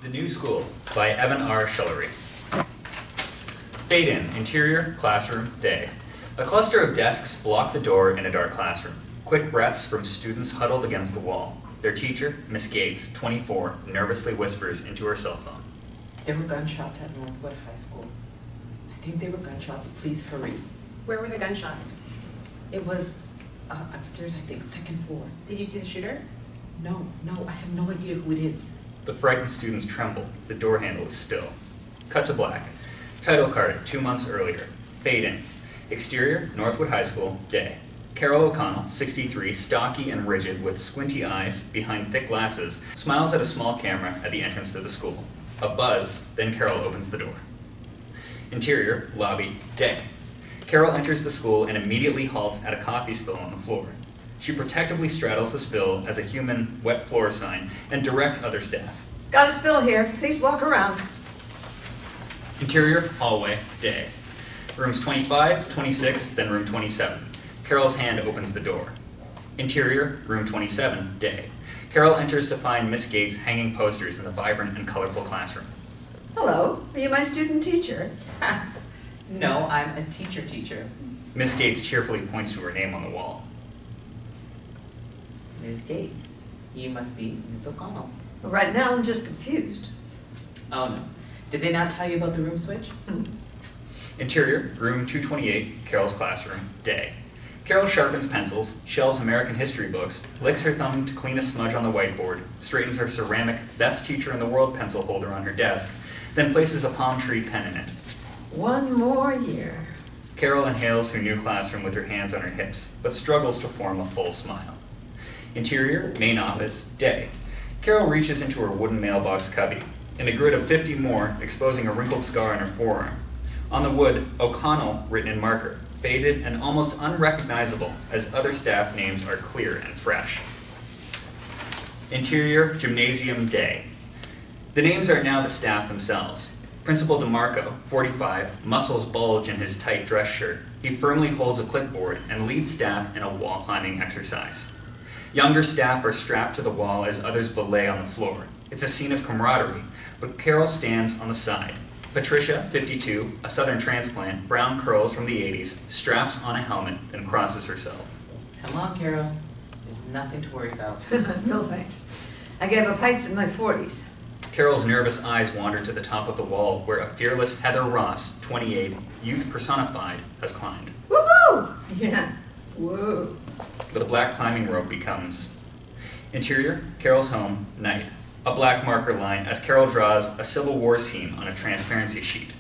The New School by Evan R. Schullery. Fade in, interior, classroom, day. A cluster of desks block the door in a dark classroom. Quick breaths from students huddled against the wall. Their teacher, Miss Gates, 24, nervously whispers into her cell phone. There were gunshots at Northwood High School. I think they were gunshots. Please hurry. Where were the gunshots? It was upstairs, I think, second floor. Did you see the shooter? No, I have no idea who it is. The frightened students tremble. The door handle is still. Cut to black. Title card, 2 months earlier. Fade in. Exterior, Northwood High School, day. Carol O'Connell, 63, stocky and rigid with squinty eyes behind thick glasses, smiles at a small camera at the entrance to the school. A buzz, then Carol opens the door. Interior, lobby, day. Carol enters the school and immediately halts at a coffee spill on the floor. She protectively straddles the spill as a human wet floor sign and directs other staff. Got a spill here. Please walk around. Interior, hallway, day. Rooms 25, 26, then room 27. Carol's hand opens the door. Interior, room 27, day. Carol enters to find Miss Gates hanging posters in the vibrant and colorful classroom. Hello. Are you my student teacher? No, I'm a teacher. Miss Gates cheerfully points to her name on the wall. Ms. Gates, you must be Miss O'Connell. Well, right now I'm just confused. Oh no. Did they not tell you about the room switch? Interior, room 228, Carol's classroom, day. Carol sharpens pencils, shelves American history books, licks her thumb to clean a smudge on the whiteboard, straightens her ceramic best teacher in the world pencil holder on her desk, then places a palm tree pen in it. One more year. Carol inhales her new classroom with her hands on her hips, but struggles to form a full smile. Interior, main office, day. Carol reaches into her wooden mailbox cubby, in a grid of 50 more, exposing a wrinkled scar on her forearm. On the wood, O'Connell written in marker, faded and almost unrecognizable as other staff names are clear and fresh. Interior, gymnasium, day. The names are now the staff themselves. Principal DeMarco, 45, muscles bulge in his tight dress shirt. He firmly holds a clipboard and leads staff in a wall climbing exercise. Younger staff are strapped to the wall as others belay on the floor. It's a scene of camaraderie, but Carol stands on the side. Patricia, 52, a southern transplant, brown curls from the 80s, straps on a helmet, then crosses herself. Come on, Carol. There's nothing to worry about. No thanks. I gave up heights in my 40s. Carol's nervous eyes wander to the top of the wall where a fearless Heather Ross, 28, youth personified, has climbed. Woohoo! Yeah. Whoa. The black climbing rope becomes. Interior, Carol's home, night. A black marker line as Carol draws a Civil War scene on a transparency sheet.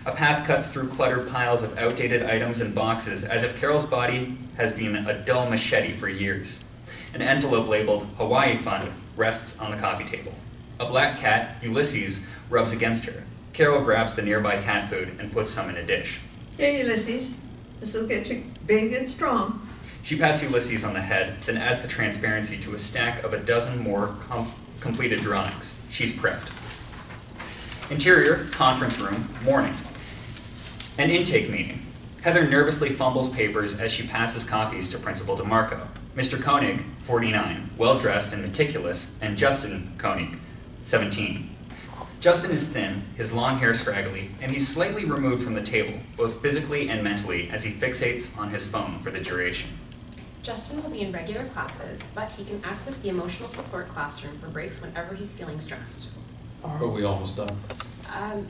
A path cuts through cluttered piles of outdated items and boxes as if Carol's body has been a dull machete for years. An envelope labeled Hawaii Fund rests on the coffee table. A black cat, Ulysses, rubs against her. Carol grabs the nearby cat food and puts some in a dish. Here, Ulysses. This'll get you big and strong. She pats Ulysses on the head, then adds the transparency to a stack of a dozen more completed drawings. She's prepped. Interior, conference room, morning. An intake meeting. Heather nervously fumbles papers as she passes copies to Principal DeMarco. Mr. Koenig, 49, well-dressed and meticulous, and Justin Koenig, 17. Justin is thin, his long hair scraggly, and he's slightly removed from the table, both physically and mentally, as he fixates on his phone for the duration. Justin will be in regular classes, but he can access the emotional support classroom for breaks whenever he's feeling stressed. Are we almost done?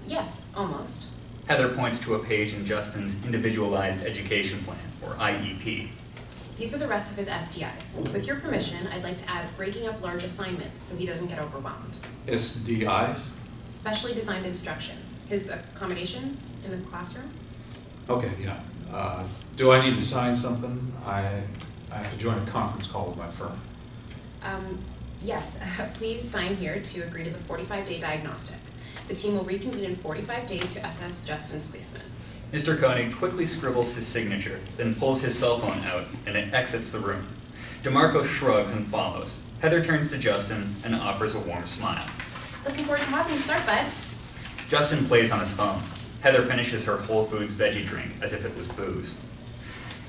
Yes, almost. Heather points to a page in Justin's Individualized Education Plan, or IEP. These are the rest of his SDIs. With your permission, I'd like to add breaking up large assignments so he doesn't get overwhelmed. SDIs? Specially designed instruction. His accommodations in the classroom? Okay, yeah. Do I need to sign something? I have to join a conference call with my firm. Yes. Please sign here to agree to the 45-day diagnostic. The team will reconvene in 45 days to assess Justin's placement. Mr. Koenig quickly scribbles his signature, then pulls his cell phone out and it exits the room. DeMarco shrugs and follows. Heather turns to Justin and offers a warm smile. Looking forward to having you start, bud. Justin plays on his phone. Heather finishes her Whole Foods veggie drink as if it was booze.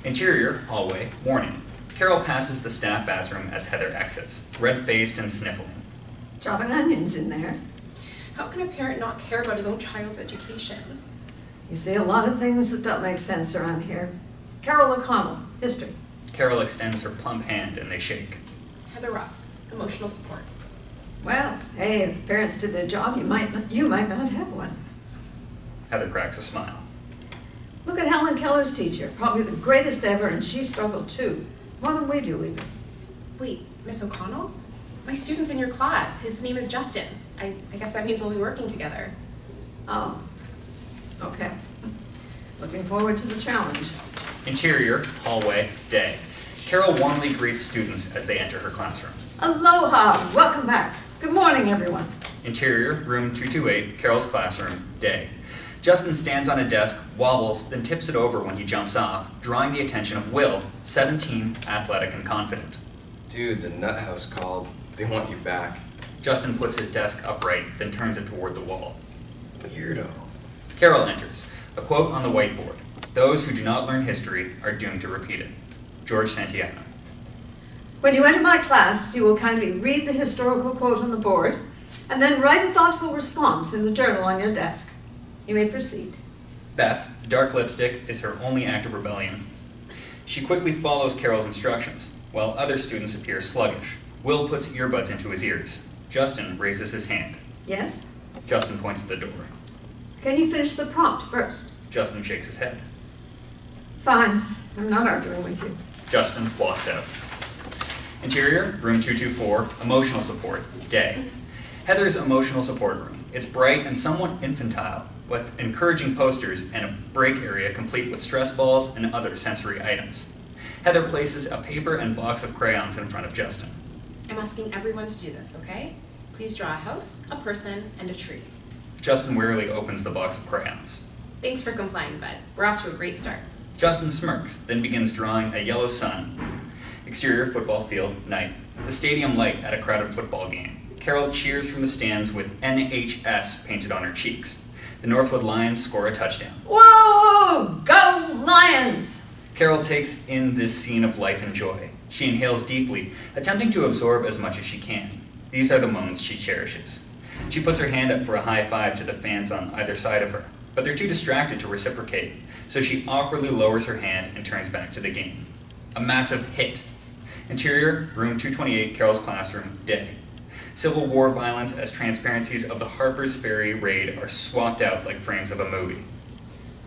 Interior, hallway, morning. Carol passes the staff bathroom as Heather exits, red-faced and sniffling. Chopping onions in there. How can a parent not care about his own child's education? You see a lot of things that don't make sense around here. Carol O'Connell, history. Carol extends her plump hand and they shake. Heather Ross, emotional support. Well, hey, if parents did their job, you might not have one. Heather cracks a smile. Look at Helen Keller's teacher, probably the greatest ever, and she struggled too. More than we do, even. Wait, Miss O'Connell? My student's in your class. His name is Justin. I guess that means we'll be working together. Oh, okay. Looking forward to the challenge. Interior, hallway, day. Carol warmly greets students as they enter her classroom. Aloha! Welcome back. Good morning, everyone. Interior, room 228, Carol's classroom, day. Justin stands on a desk, wobbles, then tips it over when he jumps off, drawing the attention of Will, 17, athletic and confident. Dude, the nut house called. They want you back. Justin puts his desk upright, then turns it toward the wall. Weirdo. Carol enters. A quote on the whiteboard. Those who do not learn history are doomed to repeat it. George Santiago. When you enter my class, you will kindly read the historical quote on the board, and then write a thoughtful response in the journal on your desk. You may proceed. Beth, dark lipstick, is her only act of rebellion. She quickly follows Carol's instructions, while other students appear sluggish. Will puts earbuds into his ears. Justin raises his hand. Yes? Justin points at the door. Can you finish the prompt first? Justin shakes his head. Fine. I'm not arguing with you. Justin walks out. Interior, room 224, emotional support, day. Heather's emotional support room. It's bright and somewhat infantile, with encouraging posters and a break area complete with stress balls and other sensory items. Heather places a paper and box of crayons in front of Justin. I'm asking everyone to do this, okay? Please draw a house, a person, and a tree. Justin wearily opens the box of crayons. Thanks for complying, bud. We're off to a great start. Justin smirks, then begins drawing a yellow sun. Exterior football field, night. The stadium light at a crowded football game. Carol cheers from the stands with NHS painted on her cheeks. The Northwood Lions score a touchdown. Whoa! Go Lions! Carol takes in this scene of life and joy. She inhales deeply, attempting to absorb as much as she can. These are the moments she cherishes. She puts her hand up for a high five to the fans on either side of her, but they're too distracted to reciprocate, so she awkwardly lowers her hand and turns back to the game. A massive hit. Interior, room 228, Carol's classroom, day. Civil War violence as transparencies of the Harper's Ferry raid are swapped out like frames of a movie.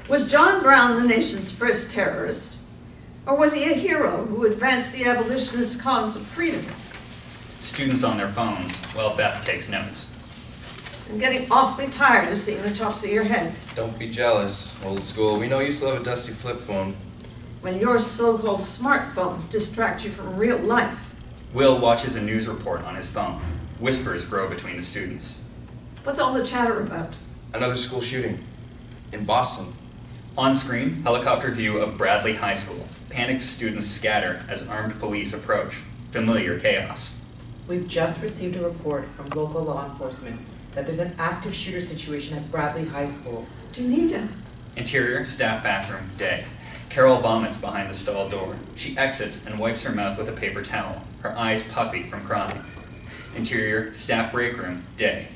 Was John Brown the nation's first terrorist? Or was he a hero who advanced the abolitionist cause of freedom? Students on their phones, while Beth takes notes. I'm getting awfully tired of seeing the tops of your heads. Don't be jealous, old school. We know you still have a dusty flip phone. When your so-called smartphones distract you from real life. Will watches a news report on his phone. Whispers grow between the students. What's all the chatter about? Another school shooting. In Boston. On screen, helicopter view of Bradley High School. Panicked students scatter as armed police approach. Familiar chaos. We've just received a report from local law enforcement that there's an active shooter situation at Bradley High School. Janita. Interior, staff bathroom, day. Carol vomits behind the stall door. She exits and wipes her mouth with a paper towel, her eyes puffy from crying. Interior, staff break room, day.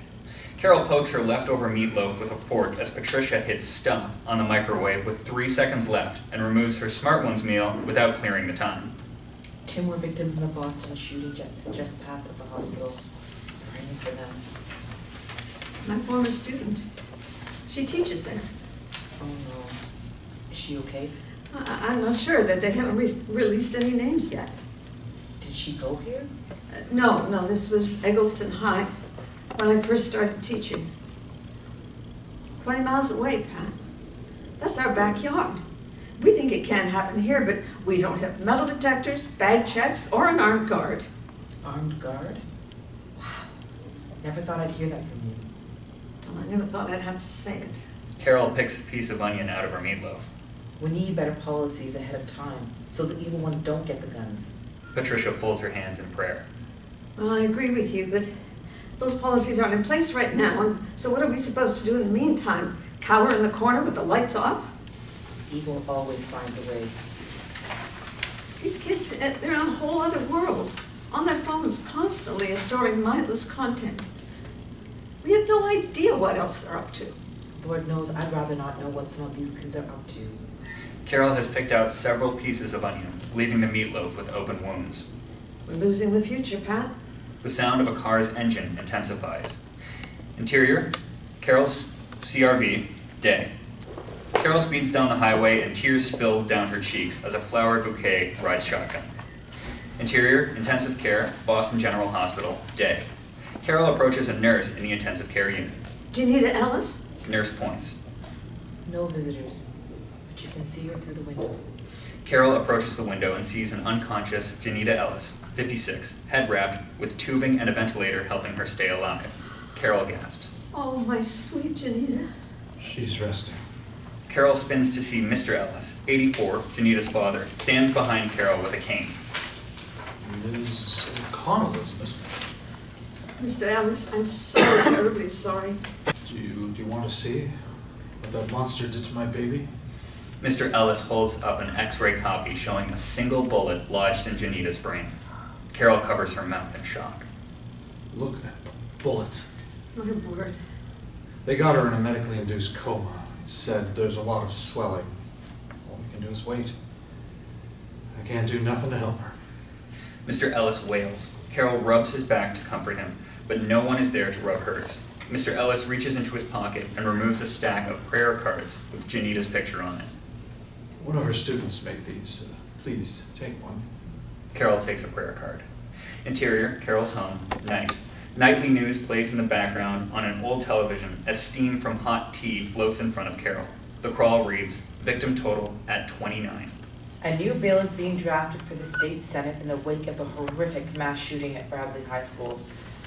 Carol pokes her leftover meatloaf with a fork as Patricia hits stop on the microwave with 3 seconds left and removes her Smart Ones meal without clearing the time. 2 more victims in the Boston shooting just passed at the hospital. Praying for them. My former student. She teaches there. Oh no. Is she okay? I'm not sure that they haven't released any names yet. Did she go here? No, this was Eggleston High when I first started teaching. 20 miles away, Pat. That's our backyard. We think it can happen here, but we don't have metal detectors, bag checks, or an armed guard. Armed guard? Wow. Never thought I'd hear that from you. Well, I never thought I'd have to say it. Carol picks a piece of onion out of her meatloaf. We need better policies ahead of time, so the evil ones don't get the guns. Patricia folds her hands in prayer. Well, I agree with you, but those policies aren't in place right now, and so what are we supposed to do in the meantime? Cower in the corner with the lights off? Evil always finds a way. These kids, they're in a whole other world, on their phones, constantly absorbing mindless content. We have no idea what else they're up to. Lord knows I'd rather not know what some of these kids are up to. Carol has picked out several pieces of onion, leaving the meatloaf with open wounds. We're losing the future, Pat. The sound of a car's engine intensifies. Interior, Carol's CRV, day. Carol speeds down the highway and tears spill down her cheeks as a flower bouquet rides shotgun. Interior, intensive care, Boston General Hospital, day. Carol approaches a nurse in the intensive care unit. Janita Ellis? Nurse points. No visitors, but you can see her through the window. Carol approaches the window and sees an unconscious Janita Ellis, 56, head wrapped, with tubing and a ventilator helping her stay alive. Carol gasps. Oh, my sweet Janita. She's resting. Carol spins to see Mr. Ellis, 84, Janita's father, stands behind Carol with a cane. Ms. O'Connell, isn't it? Mr. Ellis, I'm so terribly sorry. Do you want to see what that monster did to my baby? Mr. Ellis holds up an X-ray copy showing a single bullet lodged in Janita's brain. Carol covers her mouth in shock. Look at the bullet. My word. They got her in a medically induced coma. He said there's a lot of swelling. All we can do is wait. I can't do nothing to help her. Mr. Ellis wails. Carol rubs his back to comfort him, but no one is there to rub hers. Mr. Ellis reaches into his pocket and removes a stack of prayer cards with Janita's picture on it. One of her students made these. Please, take one. Carol takes a prayer card. Interior, Carol's home, night. Nightly news plays in the background on an old television as steam from hot tea floats in front of Carol. The crawl reads, victim total at 29. A new bill is being drafted for the state senate in the wake of the horrific mass shooting at Bradley High School.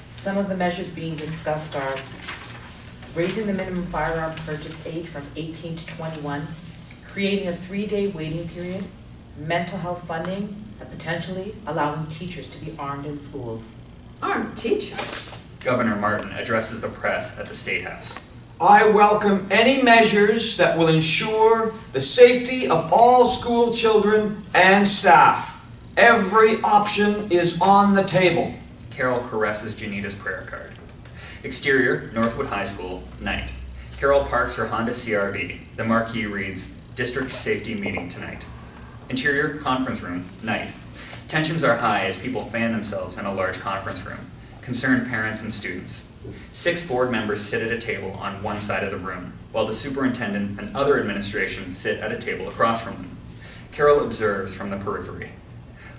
Some of the measures being discussed are raising the minimum firearm purchase age from 18 to 21, creating a 3-day waiting period, mental health funding, and potentially allowing teachers to be armed in schools. Armed teachers? Governor Martin addresses the press at the State House. I welcome any measures that will ensure the safety of all school children and staff. Every option is on the table. Carol caresses Janita's prayer card. Exterior, Northwood High School, night. Carol parks her Honda CRV. The marquee reads, District Safety Meeting tonight. Interior, conference room, night. Tensions are high as people fan themselves in a large conference room. Concerned parents and students. 6 board members sit at a table on one side of the room, while the superintendent and other administration sit at a table across from them. Carol observes from the periphery.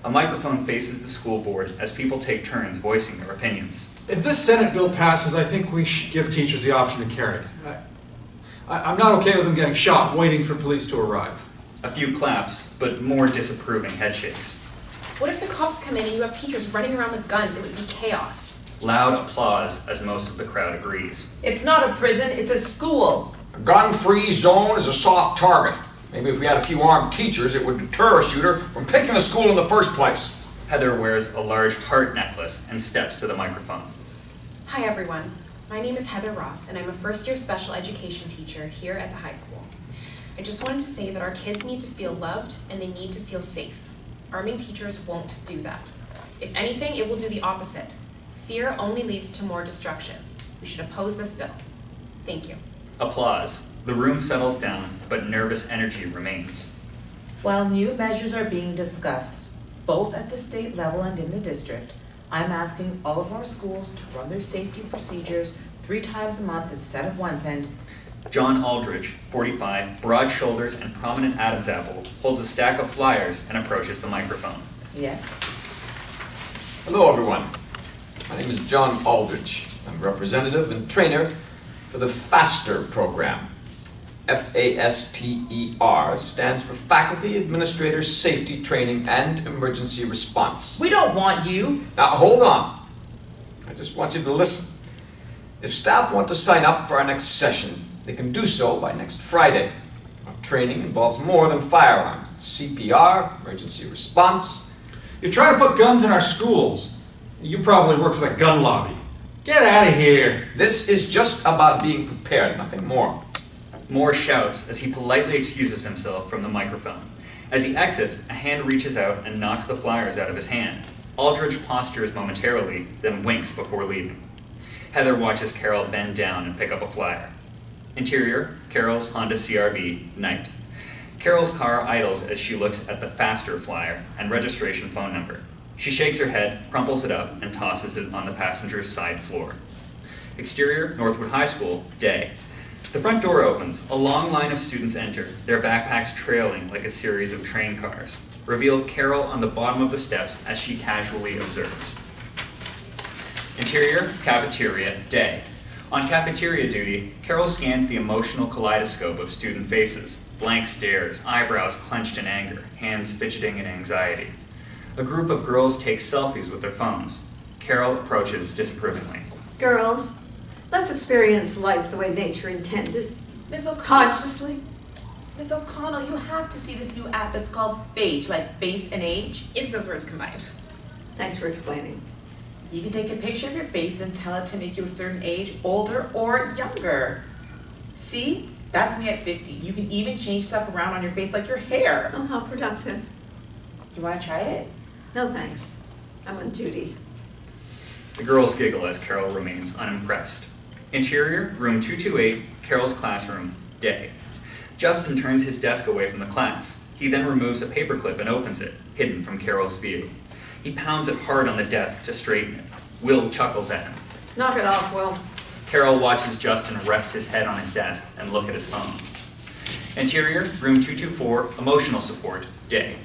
A microphone faces the school board as people take turns voicing their opinions. If this Senate bill passes, I think we should give teachers the option to carry it. I'm not okay with them getting shot waiting for police to arrive. A few claps, but more disapproving headshakes. What if the cops come in and you have teachers running around with guns? It would be chaos. Loud applause as most of the crowd agrees. It's not a prison, it's a school. A gun-free zone is a soft target. Maybe if we had a few armed teachers, it would deter a shooter from picking the school in the first place. Heather wears a large heart necklace and steps to the microphone. Hi everyone, my name is Heather Ross and I'm a first-year special education teacher here at the high school. I just wanted to say that our kids need to feel loved and they need to feel safe. Arming teachers won't do that. If anything, it will do the opposite. Fear only leads to more destruction. We should oppose this bill. Thank you. Applause. The room settles down, but nervous energy remains. While new measures are being discussed, both at the state level and in the district, I'm asking all of our schools to run their safety procedures 3 times a month instead of once, and John Aldridge, 45, broad shoulders and prominent Adam's apple, holds a stack of flyers and approaches the microphone. yes, Hello, everyone. My name is John Aldridge. I'm representative and trainer for the FASTER program. FASTER stands for Faculty Administrator Safety Training and Emergency Response. we don't want you. Now, hold on. I just want you to listen. If staff want to sign up for our next session, they can do so by next Friday. Our training involves more than firearms. It's CPR, emergency response. You're trying to put guns in our schools. You probably work for the gun lobby. Get out of here. This is just about being prepared, nothing more. Moore shouts as he politely excuses himself from the microphone. As he exits, a hand reaches out and knocks the flyers out of his hand. Aldridge postures momentarily, then winks before leaving. Heather watches Carol bend down and pick up a flyer. Interior, Carol's Honda CR-V, night. Carol's car idles as she looks at the faster flyer and registration phone number. She shakes her head, crumples it up, and tosses it on the passenger's side floor. Exterior, Northwood High School, day. The front door opens. A long line of students enter, their backpacks trailing like a series of train cars. Reveal Carol on the bottom of the steps as she casually observes. Interior, cafeteria, day. On cafeteria duty, Carol scans the emotional kaleidoscope of student faces. Blank stares, eyebrows clenched in anger, hands fidgeting in anxiety. A group of girls take selfies with their phones. Carol approaches disapprovingly. Girls, let's experience life the way nature intended. Miss O'Connell, Consciously. Miss O'Connell, you have to see this new app. It's called Phage, like face and age. Is those words combined? Thanks for explaining. You can take a picture of your face and tell it to make you a certain age, older or younger. See? That's me at 50. You can even change stuff around on your face like your hair. Oh, how productive. You want to try it? No thanks. I'm on duty. The girls giggle as Carol remains unimpressed. Interior, room 228, Carol's classroom, day. Justin turns his desk away from the class. He then removes a paperclip and opens it, hidden from Carol's view. He pounds it hard on the desk to straighten it. Will chuckles at him. Knock it off, Will. Carol watches Justin rest his head on his desk and look at his phone. Interior, room 224, emotional support, day.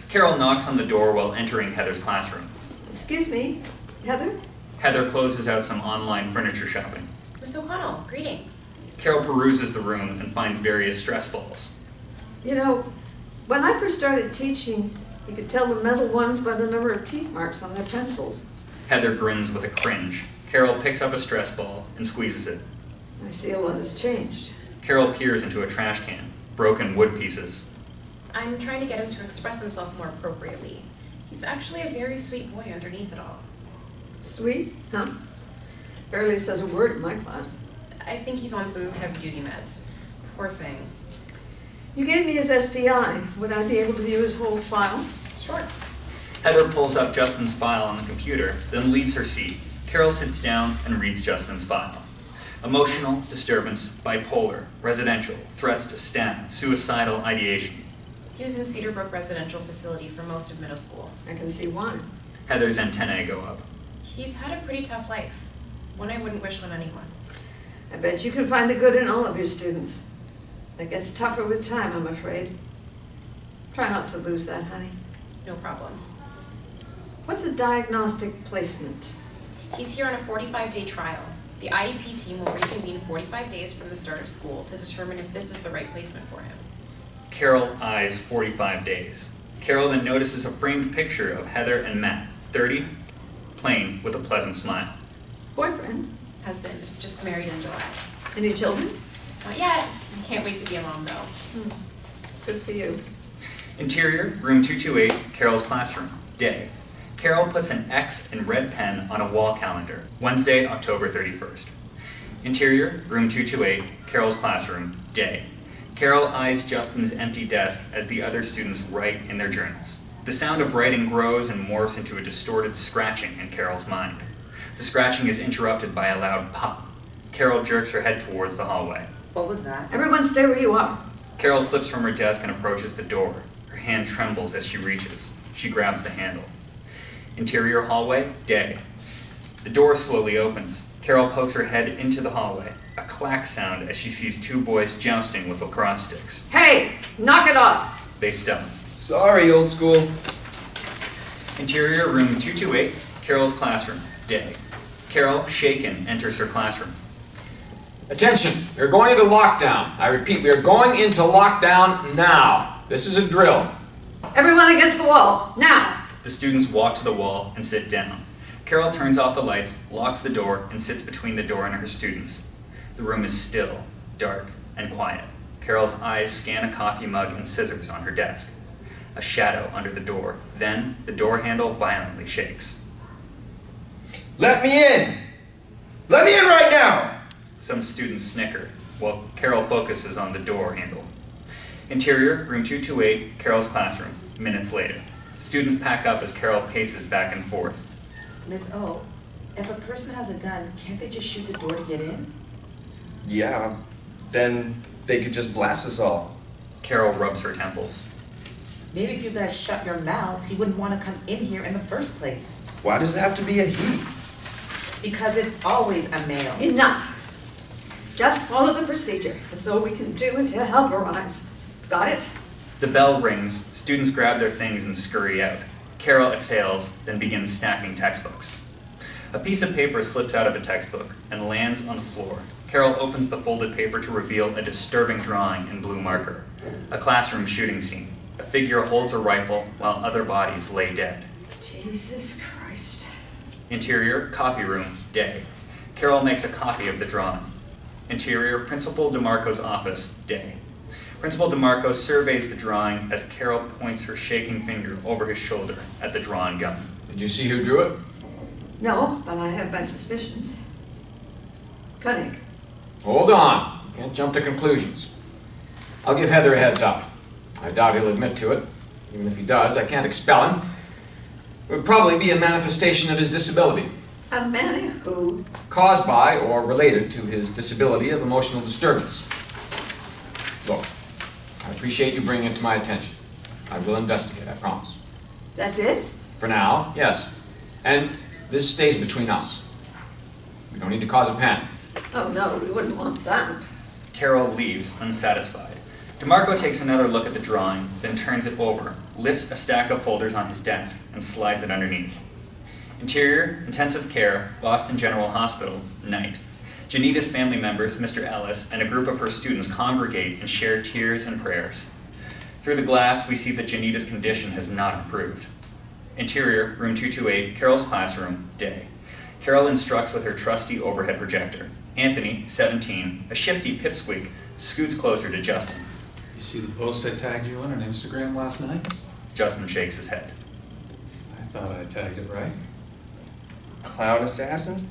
Carol knocks on the door while entering Heather's classroom. Excuse me, Heather? Heather closes out some online furniture shopping. Miss O'Connell, greetings. Carol peruses the room and finds various stress balls. You know, when I first started teaching, you could tell the metal ones by the number of teeth marks on their pencils. Heather grins with a cringe. Carol picks up a stress ball and squeezes it. I see a lot has changed. Carol peers into a trash can. Broken wood pieces. I'm trying to get him to express himself more appropriately. He's actually a very sweet boy underneath it all. Sweet? Huh? Barely says a word in my class. I think he's on some heavy-duty meds. Poor thing. You gave me his SDI. Would I be able to view his whole file? Sure. Heather pulls up Justin's file on the computer, then leaves her seat. Carol sits down and reads Justin's file. Emotional disturbance, bipolar, residential, threats to staff, suicidal ideation. He was in Cedar Brook Residential Facility for most of middle school. I can see why. Heather's antennae go up. He's had a pretty tough life. One I wouldn't wish on anyone. I bet you can find the good in all of your students. It gets tougher with time, I'm afraid. Try not to lose that, honey. No problem. What's a diagnostic placement? He's here on a 45-day trial. The IEP team will reconvene 45 days from the start of school to determine if this is the right placement for him. Carol eyes 45 days. Carol then notices a framed picture of Heather and Matt, 30, plain, with a pleasant smile. Boyfriend? Husband, just married in July. Any children? Not yet. Can't wait to be a mom, though. Good for you. Interior, room 228, Carol's classroom, day. Carol puts an X in red pen on a wall calendar, Wednesday, October 31st. Interior, room 228, Carol's classroom, day. Carol eyes Justin's empty desk as the other students write in their journals. The sound of writing grows and morphs into a distorted scratching in Carol's mind. The scratching is interrupted by a loud pop. Carol jerks her head towards the hallway. What was that? Everyone stay where you are. Carol slips from her desk and approaches the door. Her hand trembles as she reaches. She grabs the handle. Interior hallway, day. The door slowly opens. Carol pokes her head into the hallway. A clack sound as she sees two boys jousting with lacrosse sticks. Hey, knock it off. They stun. Sorry, old school. Interior room 228, Carol's classroom, day. Carol, shaken, enters her classroom. Attention, we are going into lockdown. I repeat, we are going into lockdown now. This is a drill. Everyone against the wall, now. The students walk to the wall and sit down. Carol turns off the lights, locks the door, and sits between the door and her students. The room is still, dark, and quiet. Carol's eyes scan a coffee mug and scissors on her desk. A shadow under the door. Then, the door handle violently shakes. Let me in! Let me in right now! Some students snicker, while Carol focuses on the door handle. Interior, room 228, Carol's classroom, minutes later. Students pack up as Carol paces back and forth. Ms. O, If a person has a gun, can't they just shoot the door to get in? Yeah, then they could just blast us all. Carol rubs her temples. Maybe if you guys shut your mouths, he wouldn't want to come in here in the first place. Why does it have to be a he? Because it's always a male. Enough. Just follow the procedure. That's all we can do until help arrives. Got it? The bell rings, students grab their things and scurry out. Carol exhales, then begins stacking textbooks. A piece of paper slips out of a textbook and lands on the floor. Carol opens the folded paper to reveal a disturbing drawing in blue marker. A classroom shooting scene. A figure holds a rifle while other bodies lay dead. Jesus Christ. Interior, copy room, day. Carol makes a copy of the drawing. Interior, Principal DeMarco's office, day. Principal DeMarco surveys the drawing as Carol points her shaking finger over his shoulder at the drawn gun. Did you see who drew it? No, but I have my suspicions. Koenig. Hold on. You can't jump to conclusions. I'll give Heather a heads up. I doubt he'll admit to it. Even if he does, I can't expel him. It would probably be a manifestation of his disability. A man who? Caused by or related to his disability of emotional disturbance. Look, I appreciate you bringing it to my attention. I will investigate, I promise. That's it? For now, yes. And this stays between us. We don't need to cause a panic. Oh no, we wouldn't want that. Carol leaves, unsatisfied. DeMarco takes another look at the drawing, then turns it over, lifts a stack of folders on his desk, and slides it underneath. Interior, intensive care, Boston General Hospital, night. Janita's family members, Mr. Ellis, and a group of her students congregate and share tears and prayers. Through the glass, we see that Janita's condition has not improved. Interior, room 228, Carol's classroom, day. Carol instructs with her trusty overhead projector. Anthony, 17, a shifty pipsqueak, scoots closer to Justin. You see the post I tagged you in on Instagram last night? Justin shakes his head. I thought I tagged it right. Clown assassin?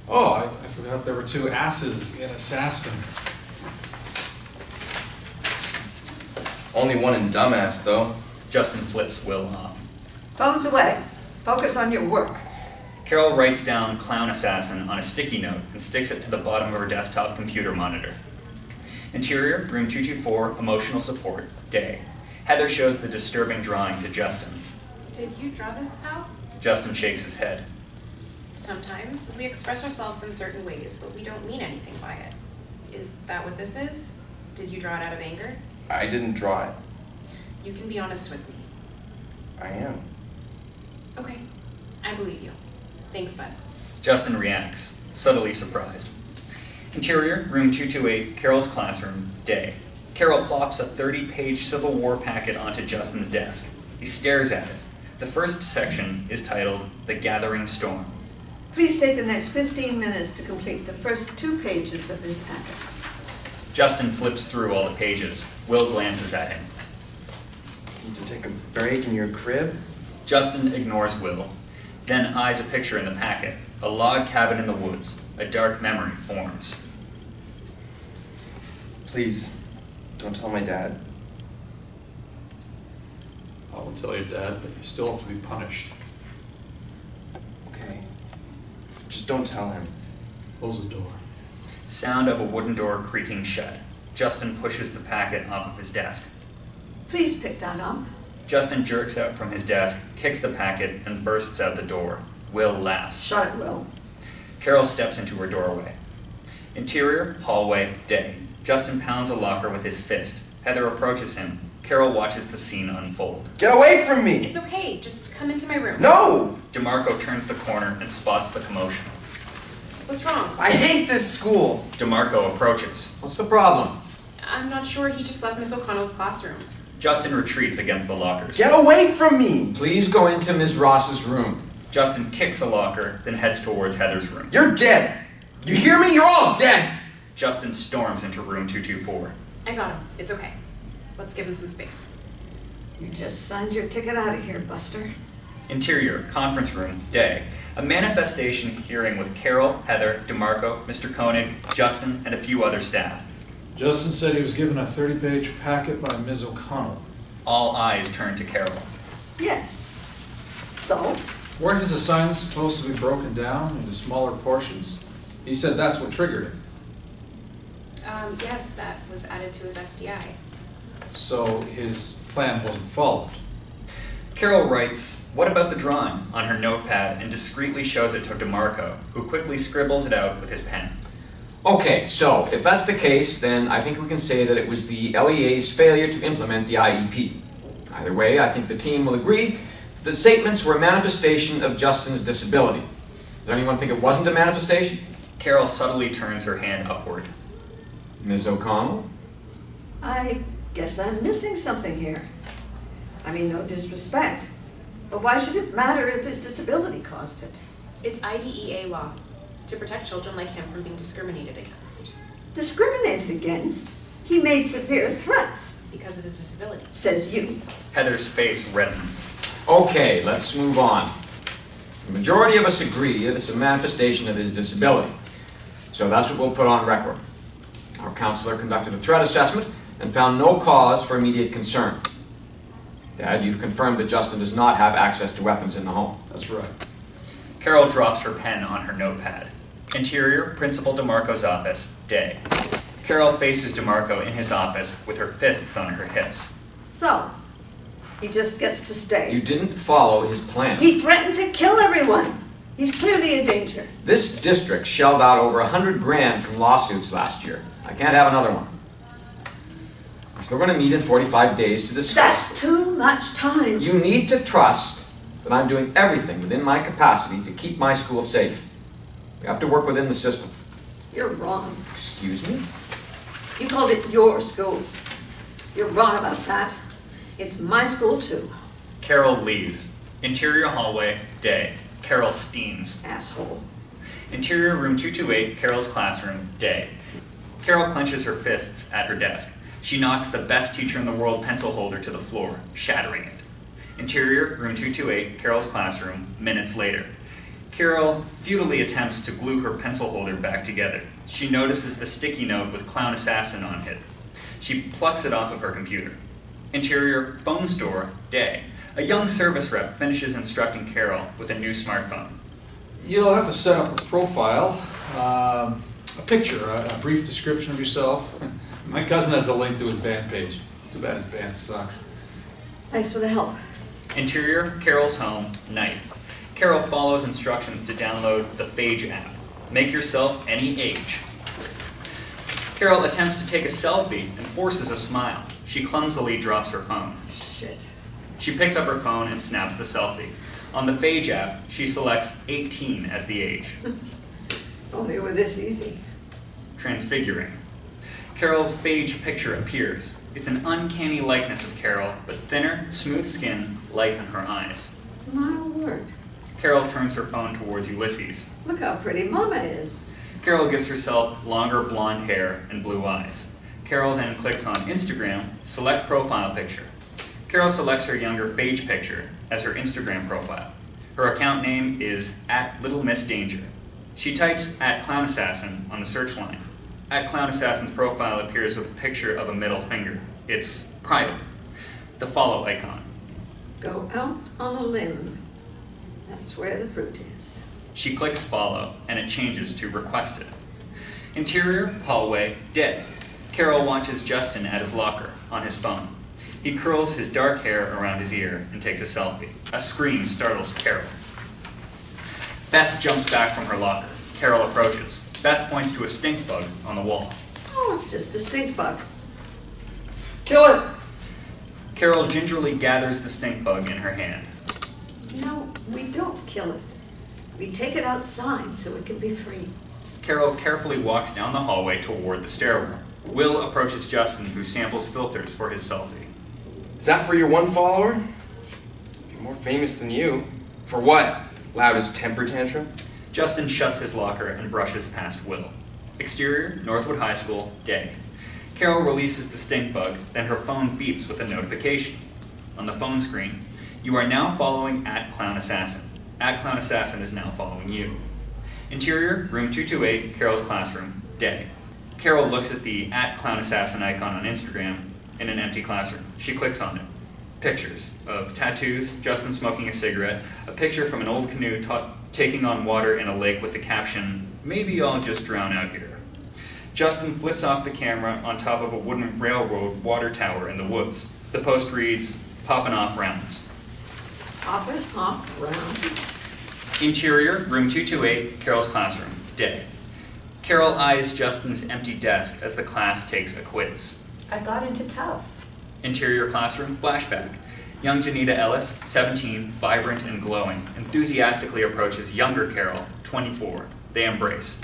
Oh, I forgot there were two asses in assassin. Only one in dumbass, though. Justin flips Will off. Phones away. Focus on your work. Carol writes down Clown Assassin on a sticky note and sticks it to the bottom of her desktop computer monitor. Interior, room 224, emotional support, day. Heather shows the disturbing drawing to Justin. Did you draw this, pal? Justin shakes his head. Sometimes we express ourselves in certain ways, but we don't mean anything by it. Is that what this is? Did you draw it out of anger? I didn't draw it. You can be honest with me. I am. Okay, I believe you. Thanks, bud. Justin reacts, subtly surprised. Interior, room 228, Carol's classroom, day. Carol plops a 30-page Civil War packet onto Justin's desk. He stares at it. The first section is titled The Gathering Storm. Please take the next 15 minutes to complete the first 2 pages of this packet. Justin flips through all the pages. Will glances at him. Need to take a break in your crib? Justin ignores Will, then eyes a picture in the packet. A log cabin in the woods. A dark memory forms. Please, don't tell my dad. I won't tell your dad, but you still have to be punished. Okay. Just don't tell him. Close the door. Sound of a wooden door creaking shut. Justin pushes the packet off of his desk. Please pick that up. Justin jerks out from his desk, kicks the packet, and bursts out the door. Will laughs. Shut it, Will. Carol steps into her doorway. Interior, hallway, day. Justin pounds a locker with his fist. Heather approaches him. Carol watches the scene unfold. Get away from me! It's okay, just come into my room. No! DeMarco turns the corner and spots the commotion. What's wrong? I hate this school! DeMarco approaches. What's the problem? I'm not sure, he just left Miss O'Connell's classroom. Justin retreats against the lockers. Get away from me! Please go into Ms. Ross's room. Justin kicks a locker, then heads towards Heather's room. You're dead! You hear me? You're all dead! Justin storms into room 224. I got him, it's okay. Let's give him some space. You just signed your ticket out of here, Buster. Interior, conference room, day. A manifestation hearing with Carol, Heather, DeMarco, Mr. Koenig, Justin, and a few other staff. Justin said he was given a 30-page packet by Ms. O'Connell. All eyes turn to Carol. Yes. So, Weren't his assignments supposed to be broken down into smaller portions? He said that's what triggered it. Yes, that was added to his SDI. So his plan wasn't followed. Carol writes, "What about the drawing?" on her notepad and discreetly shows it to DeMarco, who quickly scribbles it out with his pen. Okay, so if that's the case, then I think we can say that it was the LEA's failure to implement the IEP. Either way, I think the team will agree that the statements were a manifestation of Justin's disability. Does anyone think it wasn't a manifestation? Carol subtly turns her hand upward. Ms. O'Connell? I guess I'm missing something here. I mean, no disrespect, but why should it matter if his disability caused it? It's IDEA law to protect children like him from being discriminated against Discriminated against? He made severe threats, because of his disability. says you. Heather's face reddens. Okay, let's move on. The majority of us agree that it's a manifestation of his disability. So that's what we'll put on record. Our counselor conducted a threat assessment and found no cause for immediate concern. Dad, you've confirmed that Justin does not have access to weapons in the home. That's right. Carol drops her pen on her notepad. Interior, Principal DeMarco's office, day. Carol faces DeMarco in his office with her fists on her hips. So, he just gets to stay. You didn't follow his plan. He threatened to kill everyone. He's clearly a danger. This district shelled out over $100 grand from lawsuits last year. I can't have another one. So we're going to meet in 45 days to discuss. That's too much time. You need to trust that I'm doing everything within my capacity to keep my school safe. We have to work within the system. You're wrong. Excuse me? You called it your school. You're wrong about that. It's my school too, Carol leaves. Interior hallway, day. Carol steams. asshole. Interior room 228, Carol's classroom, day. Carol clenches her fists at her desk. She knocks the best teacher in the world pencil holder to the floor, shattering it. Interior room 228, Carol's classroom, minutes later. Carol futilely attempts to glue her pencil holder back together. She notices the sticky note with Clown Assassin on it. She plucks it off of her computer. Interior phone store, day. A young service rep finishes instructing Carol with a new smartphone. You'll have to set up a profile, a picture, a brief description of yourself. My cousin has a link to his band page. Too bad his band sucks. Thanks for the help. Interior, Carol's home, night. Carol follows instructions to download the Phage app. Make yourself any age. Carol attempts to take a selfie and forces a smile. She clumsily drops her phone. Shit. She picks up her phone and snaps the selfie. On the Phage app, she selects 18 as the age. If only it were this easy. Transfiguring. Carol's Phage picture appears. It's an uncanny likeness of Carol, but thinner, smooth skin, life in her eyes. My word. Carol turns her phone towards Ulysses. Look how pretty Mama is. Carol gives herself longer blonde hair and blue eyes. Carol then clicks on Instagram, select profile picture. Carol selects her younger Phage picture as her Instagram profile. Her account name is @LittleMissDanger. She types @ClownAssassin on the search line. @ClownAssassin's profile appears with a picture of a middle finger. It's private. The follow icon. Go out on a limb. That's where the fruit is. She clicks follow, and it changes to requested. Interior, hallway, dead. Carol watches Justin at his locker, on his phone. He curls his dark hair around his ear and takes a selfie. A scream startles Carol. Beth jumps back from her locker. Carol approaches. Beth points to a stink bug on the wall. Oh, it's just a stink bug. Killer! Carol gingerly gathers the stink bug in her hand. No, we don't kill it. We take it outside so it can be free. Carol carefully walks down the hallway toward the stairwell. Will approaches Justin, who samples filters for his selfie. Is that for your one follower? Be more famous than you. For what? Loudest temper tantrum? Justin shuts his locker and brushes past Will. Exterior, Northwood High School, day. Carol releases the stink bug, then her phone beeps with a notification. On the phone screen, you are now following @ClownAssassin. @ClownAssassin is now following you. Interior, room 228, Carol's classroom, day. Carol looks at the @ClownAssassin icon on Instagram in an empty classroom. She clicks on it. Pictures of tattoos, Justin smoking a cigarette, a picture from an old canoe taking on water in a lake with the caption, "Maybe I'll just drown out here." Justin flips off the camera on top of a wooden railroad water tower in the woods. The post reads, "Poppin' off rounds." Poppin' off rounds. Interior, room 228, Carol's classroom, day. Carol eyes Justin's empty desk as the class takes a quiz. I got into Tufts. Interior classroom, flashback. Young Janita Ellis, 17, vibrant and glowing, enthusiastically approaches younger Carol, 24. They embrace.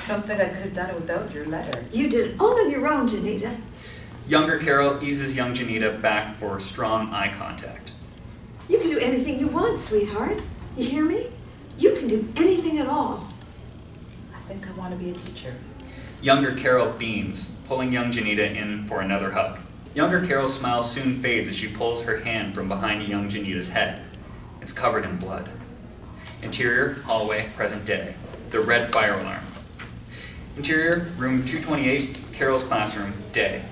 I don't think I could have done it without your letter. You did it all on your own, Janita. Younger Carol eases young Janita back for strong eye contact. You can do anything you want, sweetheart. You hear me? You can do anything at all. I think I want to be a teacher. Younger Carol beams, pulling young Janita in for another hug. Younger Carol's smile soon fades as she pulls her hand from behind young Janita's head. It's covered in blood. Interior, hallway, present day. The red fire alarm. Interior, room 228, Carol's classroom, day.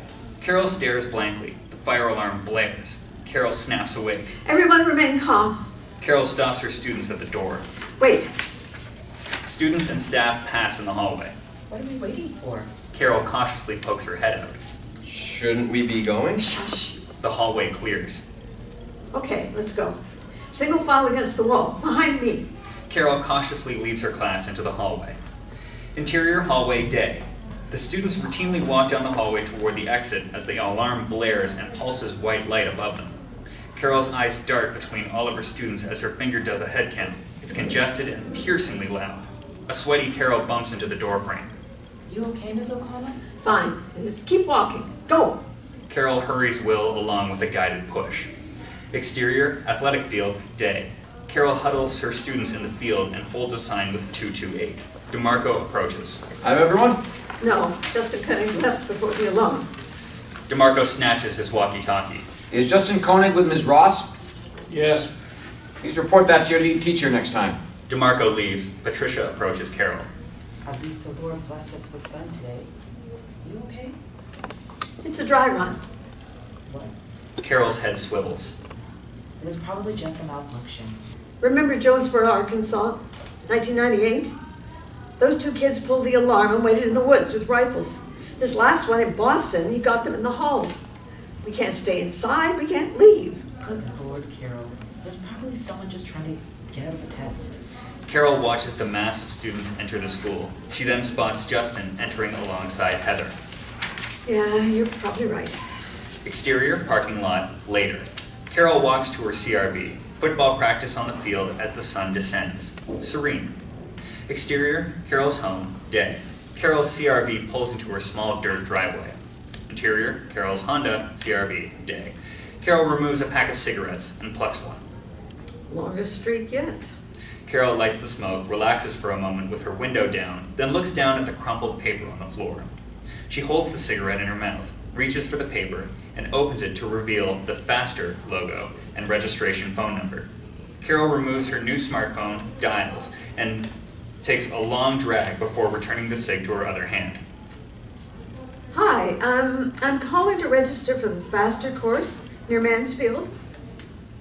Carol stares blankly. The fire alarm blares. Carol snaps awake. Everyone remain calm. Carol stops her students at the door. Wait. Students and staff pass in the hallway. What are we waiting for? Carol cautiously pokes her head out. Shouldn't we be going? Shush. The hallway clears. Okay, let's go. Single file against the wall. Behind me. Carol cautiously leads her class into the hallway. Interior, hallway, day. The students routinely walk down the hallway toward the exit as the alarm blares and pulses white light above them. Carol's eyes dart between all of her students as her finger does a head count. It's congested and piercingly loud. A sweaty Carol bumps into the doorframe. You okay, Ms. O'Connell? Fine. Just keep walking. Go. Carol hurries Will along with a guided push. Exterior, athletic field, day. Carol huddles her students in the field and holds a sign with 228. DeMarco approaches. Hi, everyone. No, Justin Koenig left before the alarm. DeMarco snatches his walkie-talkie. Is Justin Koenig with Ms. Ross? Yes. Please report that to your lead teacher next time. DeMarco leaves. Patricia approaches Carol. At least the Lord bless us with sun today. You okay? It's a dry run. What? Carol's head swivels. It was probably just a malfunction. Remember Jonesboro, Arkansas, 1998? Those two kids pulled the alarm and waited in the woods with rifles. This last one in Boston, he got them in the halls. We can't stay inside, we can't leave. Good Lord, Carol. It was probably someone just trying to get out of a test. Carol watches the mass of students enter the school. She then spots Justin entering alongside Heather. Yeah, you're probably right. Exterior, parking lot, later. Carol walks to her CRV. Football practice on the field as the sun descends. Serene. Exterior, Carol's home, day. Carol's CRV pulls into her small dirt driveway. Interior, Carol's Honda CRV, day. Carol removes a pack of cigarettes and plucks one. Longest streak yet. Carol lights the smoke, relaxes for a moment with her window down, then looks down at the crumpled paper on the floor. She holds the cigarette in her mouth, reaches for the paper, and opens it to reveal the Faster logo and registration phone number. Carol removes her new smartphone, dials, and takes a long drag before returning the cig to her other hand. Hi, I'm calling to register for the Faster course near Mansfield.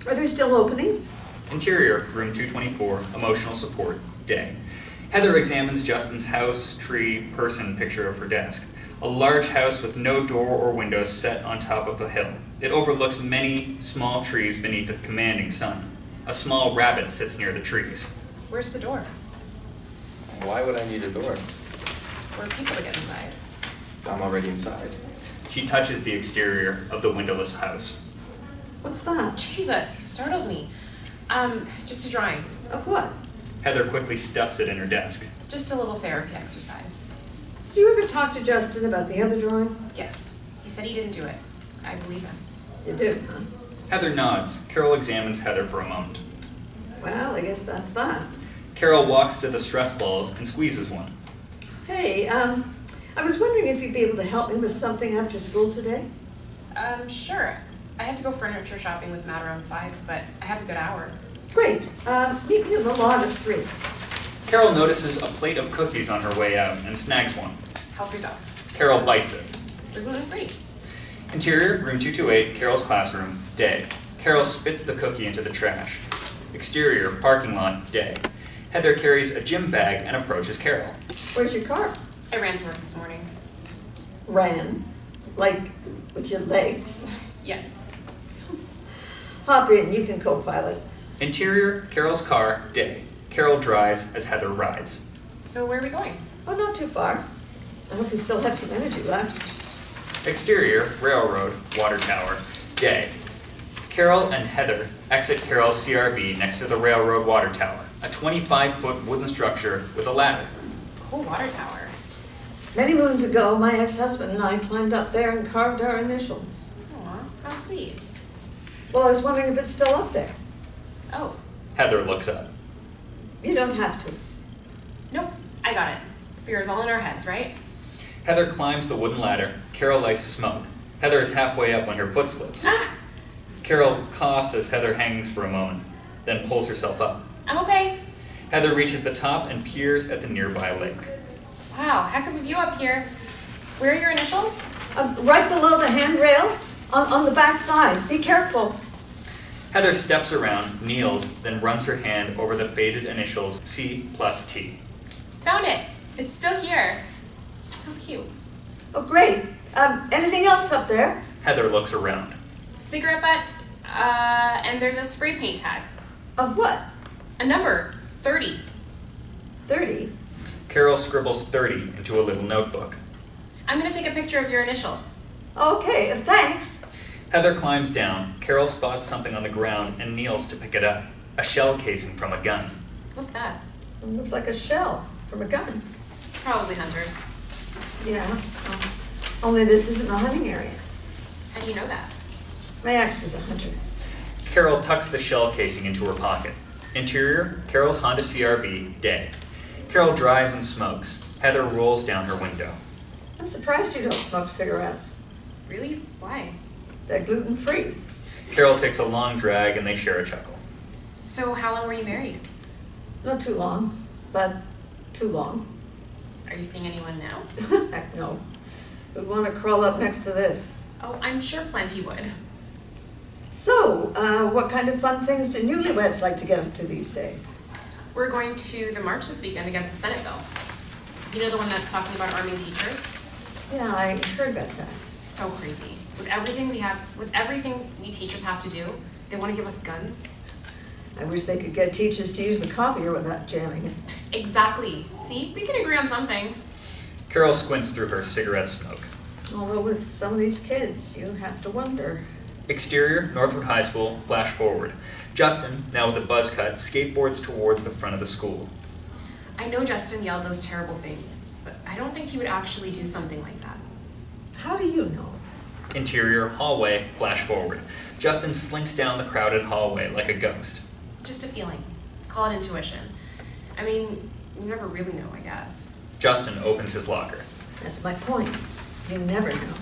Are there still openings? Interior, room 224, emotional support, day. Heather examines Justin's house, tree, person picture of her desk. A large house with no door or windows set on top of a hill. It overlooks many small trees beneath the commanding sun. A small rabbit sits near the trees. Where's the door? Why would I need a door? For people to get inside. I'm already inside. She touches the exterior of the windowless house. What's that? Jesus, you startled me. Just a drawing. Of what? Heather quickly stuffs it in her desk. Just a little therapy exercise. Did you ever talk to Justin about the other drawing? Yes, he said he didn't do it. I believe him. You do, huh? Heather nods. Carol examines Heather for a moment. Well, I guess that's that. Carol walks to the stress balls and squeezes one. Hey, I was wondering if you'd be able to help me with something after school today? Sure. I had to go furniture shopping with Matt around 5, but I have a good hour. Great. Meet me in the lawn at 3. Carol notices a plate of cookies on her way out and snags one. Help yourself. Carol bites it. They're gluten-free. Interior, room 228, Carol's classroom, day. Carol spits the cookie into the trash. Exterior, parking lot, day. Heather carries a gym bag and approaches Carol. Where's your car? I ran to work this morning. Ran? Like with your legs? Yes. Hop in, you can co-pilot. Interior, Carol's car, day. Carol drives as Heather rides. So where are we going? Oh, not too far. I hope you still have some energy left. Exterior, railroad, water tower, day. Carol and Heather exit Carol's CRV next to the railroad water tower, a 25-foot wooden structure with a ladder. Cool water tower. Many moons ago, my ex-husband and I climbed up there and carved our initials. Aw, how sweet. Well, I was wondering if it's still up there. Oh, Heather looks up. You don't have to. nope, I got it. Fear's all in our heads, right? Heather climbs the wooden ladder. Carol lights a smoke. Heather is halfway up when her foot slips. Ah, Carol coughs as Heather hangs for a moment, then pulls herself up. I'm okay. Heather reaches the top and peers at the nearby lake. Wow, heck of a view up here. Where are your initials? Right below the handrail, on the back side. Be careful. Heather steps around, kneels, then runs her hand over the faded initials C plus T. Found it. It's still here. How cute. Oh, great. Anything else up there? Heather looks around. Cigarette butts, and there's a spray paint tag. Of what? A number, 30. 30? Carol scribbles 30 into a little notebook. I'm gonna take a picture of your initials. Okay, thanks. Heather climbs down. Carol spots something on the ground and kneels to pick it up. A shell casing from a gun. What's that? It looks like a shell from a gun. Probably hunters. Yeah. Only this isn't a hunting area. How do you know that? My ex was a hunter. Carol tucks the shell casing into her pocket. Interior, Carol's Honda CRV, day. Carol drives and smokes. Heather rolls down her window. I'm surprised you don't smoke cigarettes. Really? Why? They're gluten-free. Carol takes a long drag and they share a chuckle. So how long were you married? Not too long, but too long. Are you seeing anyone now? Heck no. Who'd want to crawl up next to this? Oh, I'm sure plenty would. So, what kind of fun things do newlyweds like to get up to these days? We're going to the march this weekend against the Senate bill. You know, the one that's talking about arming teachers? Yeah, I heard about that. So crazy. With everything we teachers have to do, they want to give us guns. I wish they could get teachers to use the copier without jamming it. Exactly. See, we can agree on some things. Carol squints through her cigarette smoke. Although with some of these kids, you have to wonder. Exterior, Northwood High School, flash forward. Justin, now with a buzz cut, skateboards towards the front of the school. I know Justin yelled those terrible things, but I don't think he would actually do something like that. How do you know? Interior, hallway, flash forward. Justin slinks down the crowded hallway like a ghost. Just a feeling. Call it intuition. I mean, you never really know, I guess. Justin opens his locker. That's my point. You never know.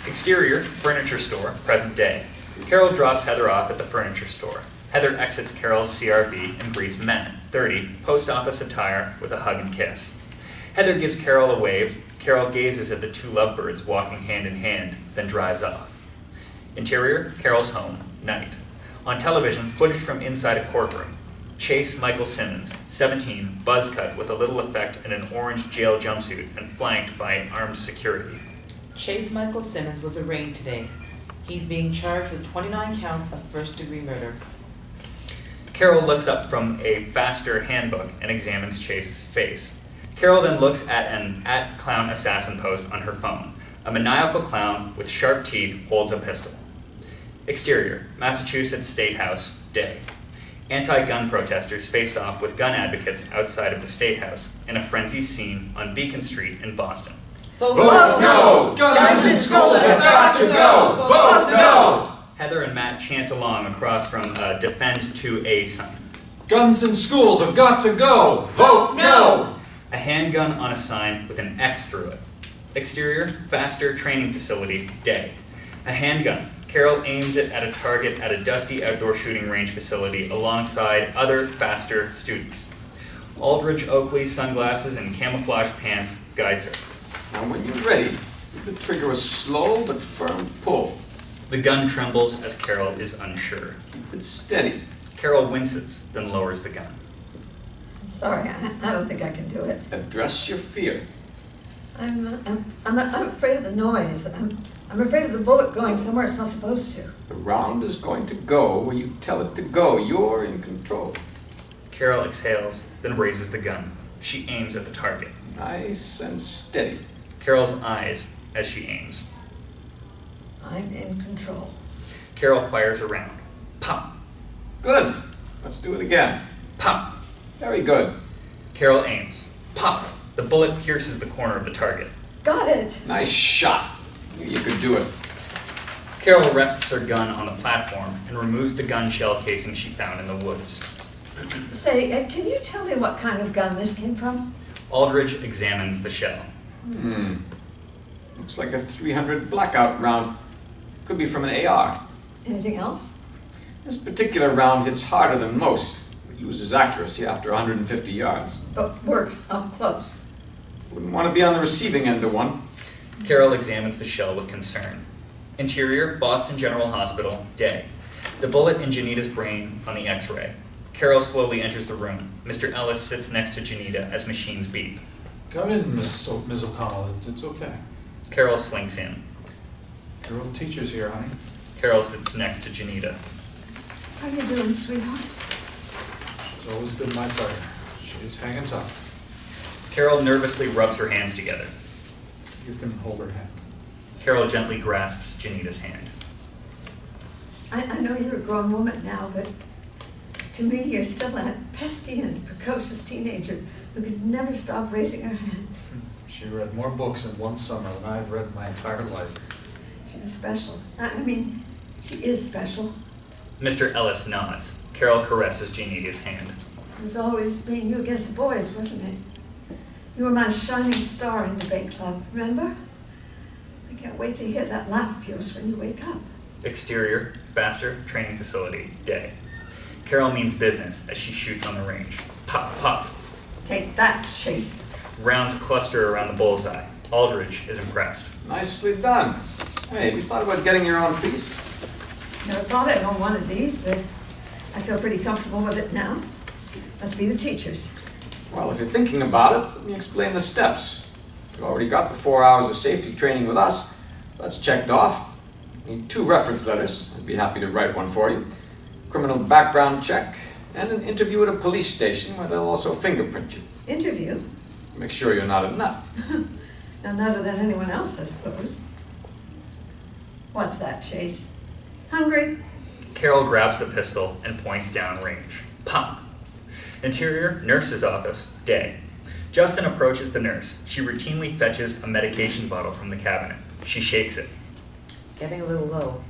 Exterior, furniture store, present day. Carol drops Heather off at the furniture store. Heather exits Carol's CRV and greets men, 30, post office attire, with a hug and kiss. Heather gives Carol a wave. Carol gazes at the two lovebirds walking hand in hand, then drives off. Interior, Carol's home, night. On television, footage from inside a courtroom. Chase Michael Simmons, 17, buzz cut with a little effect in an orange jail jumpsuit and flanked by armed security. Chase Michael Simmons was arraigned today. He's being charged with 29 counts of first-degree murder. Carol looks up from a faster handbook and examines Chase's face. Carol then looks at an @clown assassin post on her phone. A maniacal clown with sharp teeth holds a pistol. Exterior, Massachusetts State House, day. Anti-gun protesters face off with gun advocates outside of the State House in a frenzied scene on Beacon Street in Boston. Vote no! Guns in schools have got to go! Vote no! Heather and Matt chant along across from a Defend 2A sign. Guns in schools have got to go! Vote no! A handgun on a sign with an X through it. Exterior, Faster Training Facility, day. A handgun. Carol aims it at a target at a dusty outdoor shooting range facility alongside other Faster students. Aldridge Oakley, sunglasses and camouflage pants, guides her. Now when you're ready, you can trigger a slow but firm pull. The gun trembles as Carol is unsure. Keep it steady. Carol winces, then lowers the gun. I'm sorry, I don't think I can do it. Address your fear. I'm afraid of the noise. I'm afraid of the bullet going somewhere it's not supposed to. The round is going to go where you tell it to go. You're in control. Carol exhales, then raises the gun. She aims at the target. Nice and steady. Carol's eyes as she aims. I'm in control. Carol fires a round. Pop! Good. Let's do it again. Pop! Very good. Carol aims. Pop! The bullet pierces the corner of the target. Got it. Nice shot. Knew you could do it. Carol rests her gun on the platform and removes the gun shell casing she found in the woods. Say, can you tell me what kind of gun this came from? Aldrich examines the shell. Looks like a 300 blackout round. Could be from an AR. Anything else? This particular round hits harder than most. It loses accuracy after 150 yards. But works up close. Wouldn't want to be on the receiving end of one. Carol examines the shell with concern. Interior, Boston General Hospital, day. The bullet in Janita's brain on the x-ray. Carol slowly enters the room. Mr. Ellis sits next to Janita as machines beep. Come in, Ms. O'Connell. It's okay. Carol slinks in. Your old teacher's here, honey. Carol sits next to Janita. How you doing, sweetheart? She's always been my fighter. She's hanging tough. Carol nervously rubs her hands together. You can hold her hand. Carol gently grasps Janita's hand. I know you're a grown woman now, but to me you're still that pesky and precocious teenager who could never stop raising her hand. She read more books in one summer than I've read in my entire life. She was special. I mean, she is special. Mr. Ellis nods. Carol caresses Janita's hand. It was always me and you against the boys, wasn't it? You were my shining star in debate club, remember? I can't wait to hear that laugh of yours when you wake up. Exterior, faster, training facility, day. Carol means business as she shoots on the range. Pop, pop. Take that, Chase. Rounds cluster around the bullseye. Aldrich is impressed. Nicely done. Hey, have you thought about getting your own piece? Never thought I'd own one of these, but I feel pretty comfortable with it now. Must be the teachers. Well, if you're thinking about it, let me explain the steps. You've already got the 4 hours of safety training with us. That's checked off. Need 2 reference letters. I'd be happy to write one for you. Criminal background check, and an interview at a police station where they'll also fingerprint you. Interview? Make sure you're not a nut. No nutter than anyone else, I suppose. What's that, Chase? Hungry? Carol grabs the pistol and points downrange. Pop! Interior, nurse's office, day. Justin approaches the nurse. She routinely fetches a medication bottle from the cabinet. She shakes it. Getting a little low.